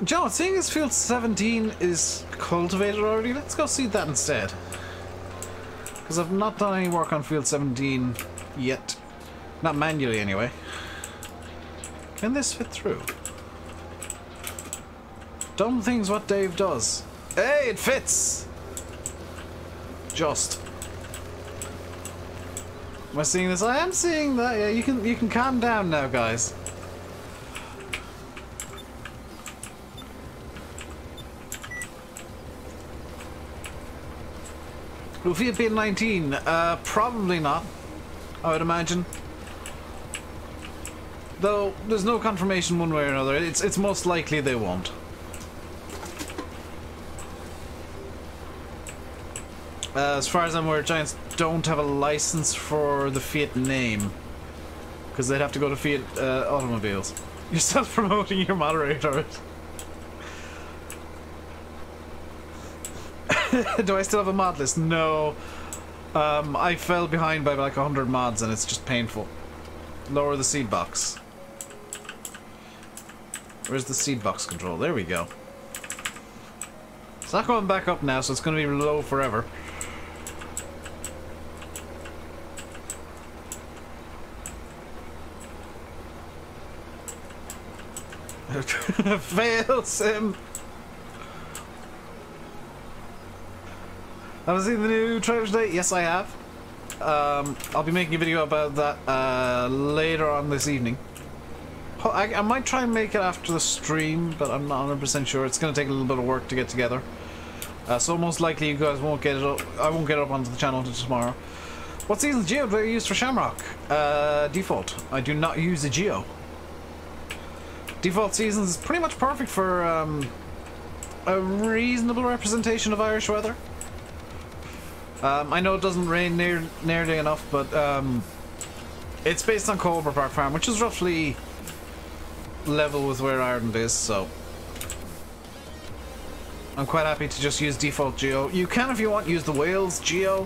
John, seeing as field 17 is cultivated already, let's go seed that instead. Because I've not done any work on field 17 yet. Not manually, anyway. Can this fit through? Dumb things what Dave does. Hey, it fits! Just. Am I seeing this? I am seeing that. Yeah, you can calm down now, guys. Will Fiat be at 19? Probably not. I would imagine. Though there's no confirmation one way or another. It's most likely they won't. As far as I'm aware, Giants don't have a license for the Fiat name. Because they'd have to go to Fiat Automobiles. You're self-promoting your moderator. Do I still have a mod list? No. I fell behind by like 100 mods and it's just painful. Lower the seed box. Where's the seed box control? There we go. It's not going back up now, so it's going to be low forever. Fail Sim. Have you seen the new trailer today? Yes, I have. I'll be making a video about that later on this evening. I might try and make it after the stream, but I'm not 100% sure. It's going to take a little bit of work to get together. So most likely you guys won't get it up. I won't get it up onto the channel until tomorrow. What season's Geo do I use for Shamrock? Default. I do not use a Geo. Default seasons is pretty much perfect for a reasonable representation of Irish weather. I know it doesn't rain nearly enough, but it's based on Cobra Park Farm, which is roughly level with where Ireland is, so I'm quite happy to just use default Geo. You can, if you want, use the Wales Geo,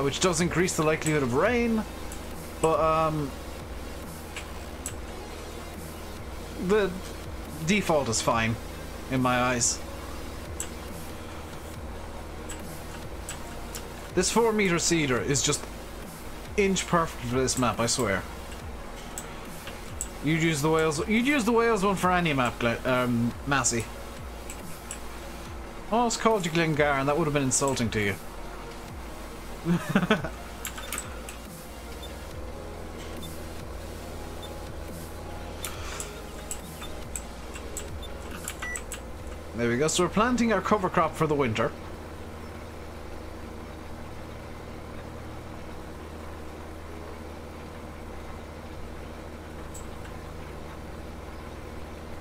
which does increase the likelihood of rain, but the default is fine in my eyes. This 4-meter cedar is just inch perfect for this map, I swear. You'd use the Wales one for any map, Massey. I almost called you Glengar, and that would have been insulting to you. There we go. So we're planting our cover crop for the winter.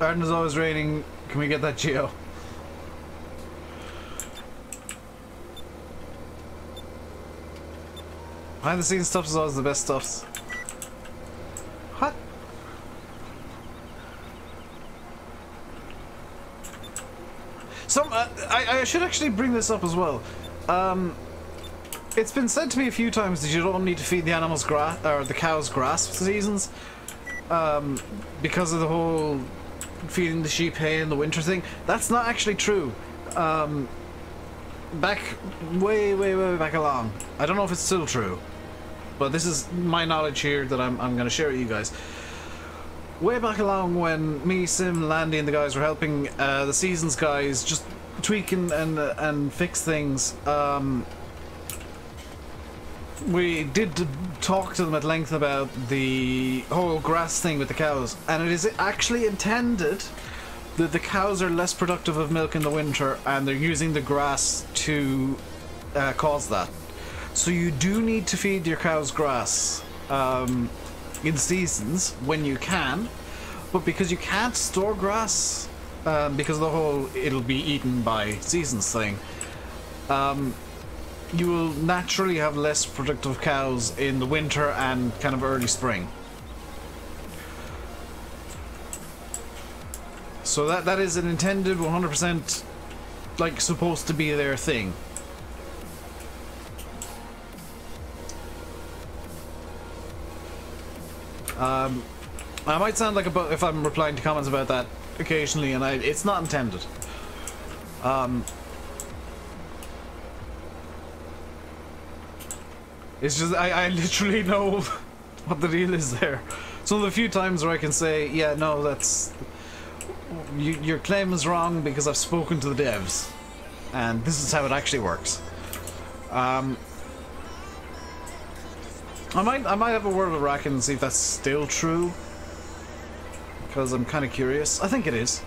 Ireland is always raining. Can we get that Geo? Behind the scenes stuff is always the best stuffs. What? I should actually bring this up as well. It's been said to me a few times that you don't need to feed the animals grass or the cows grass for seasons, because of the whole feeding the sheep hay in the winter thing. That's not actually true. Back way back along. I don't know if it's still true, but this is my knowledge here that I'm going to share with you guys. Way back along when me, Sim, Landy and the guys were helping the Seasons guys just tweak and fix things, we did talk to them at length about the whole grass thing with the cows, and it is actually intended that the cows are less productive of milk in the winter and they're using the grass to cause that. So you do need to feed your cows grass in seasons when you can, but because you can't store grass because of the whole it'll be eaten by seasons thing, you will naturally have less productive cows in the winter and kind of early spring. So that is an intended 100% like supposed to be their thing. I might sound like if I'm replying to comments about that occasionally, and it's not intended. It's just I literally know what the deal is there. Some of the few times where I can say, yeah, no, that's your claim is wrong because I've spoken to the devs, and this is how it actually works. I might have a word with Racken and see if that's still true, because I'm kind of curious. I think it is.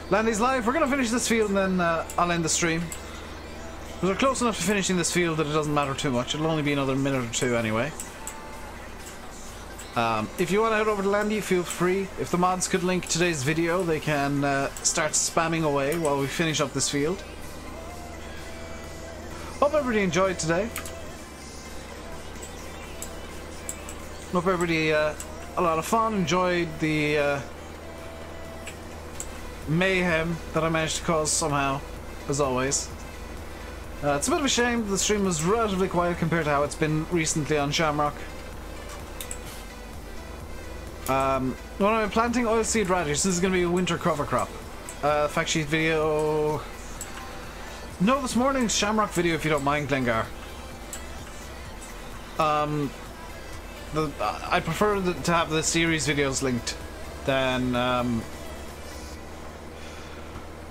Landy's live. We're gonna finish this field and then I'll end the stream. We're close enough to finishing this field that it doesn't matter too much. It'll only be another minute or two anyway. If you want to head over to Landy, feel free. If the mods could link today's video, they can start spamming away while we finish up this field. Hope everybody enjoyed today. Hope everybody a lot of fun, enjoyed the mayhem that I managed to cause somehow, as always. It's a bit of a shame the stream was relatively quiet compared to how it's been recently on Shamrock. When I'm planting oilseed radish, this is going to be a winter cover crop. Fact sheet video... No, this morning's Shamrock video if you don't mind, Glengar. I prefer to have the series videos linked than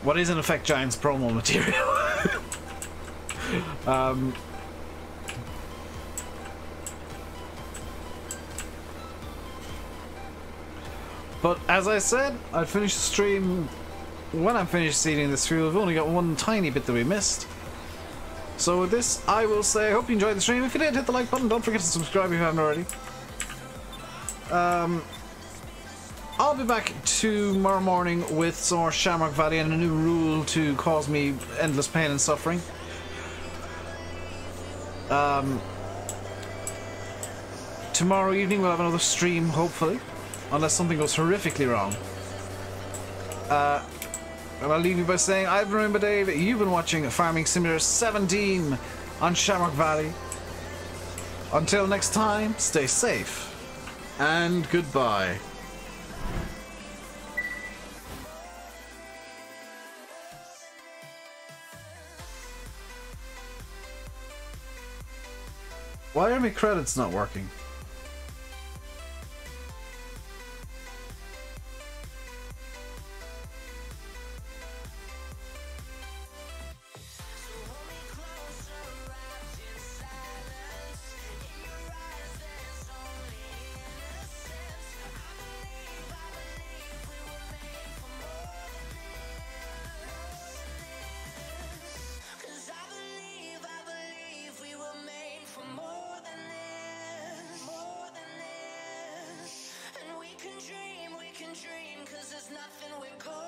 what is in effect Giants promo material. But as I said, I'd finish the stream when I'm finished seeding this field. We've only got one tiny bit that we missed. So with this, I will say I hope you enjoyed the stream. If you did, hit the like button. Don't forget to subscribe if you haven't already. I'll be back tomorrow morning with some more Shamrock Valley and a new rule to cause me endless pain and suffering. Tomorrow evening we'll have another stream, hopefully. Unless something goes horrifically wrong. And I'll leave you by saying, I've been RainbowDave, you've been watching Farming Simulator 17 on Shamrock Valley. Until next time, stay safe. And goodbye. Why are my credits not working? We can dream, 'cause there's nothing we're going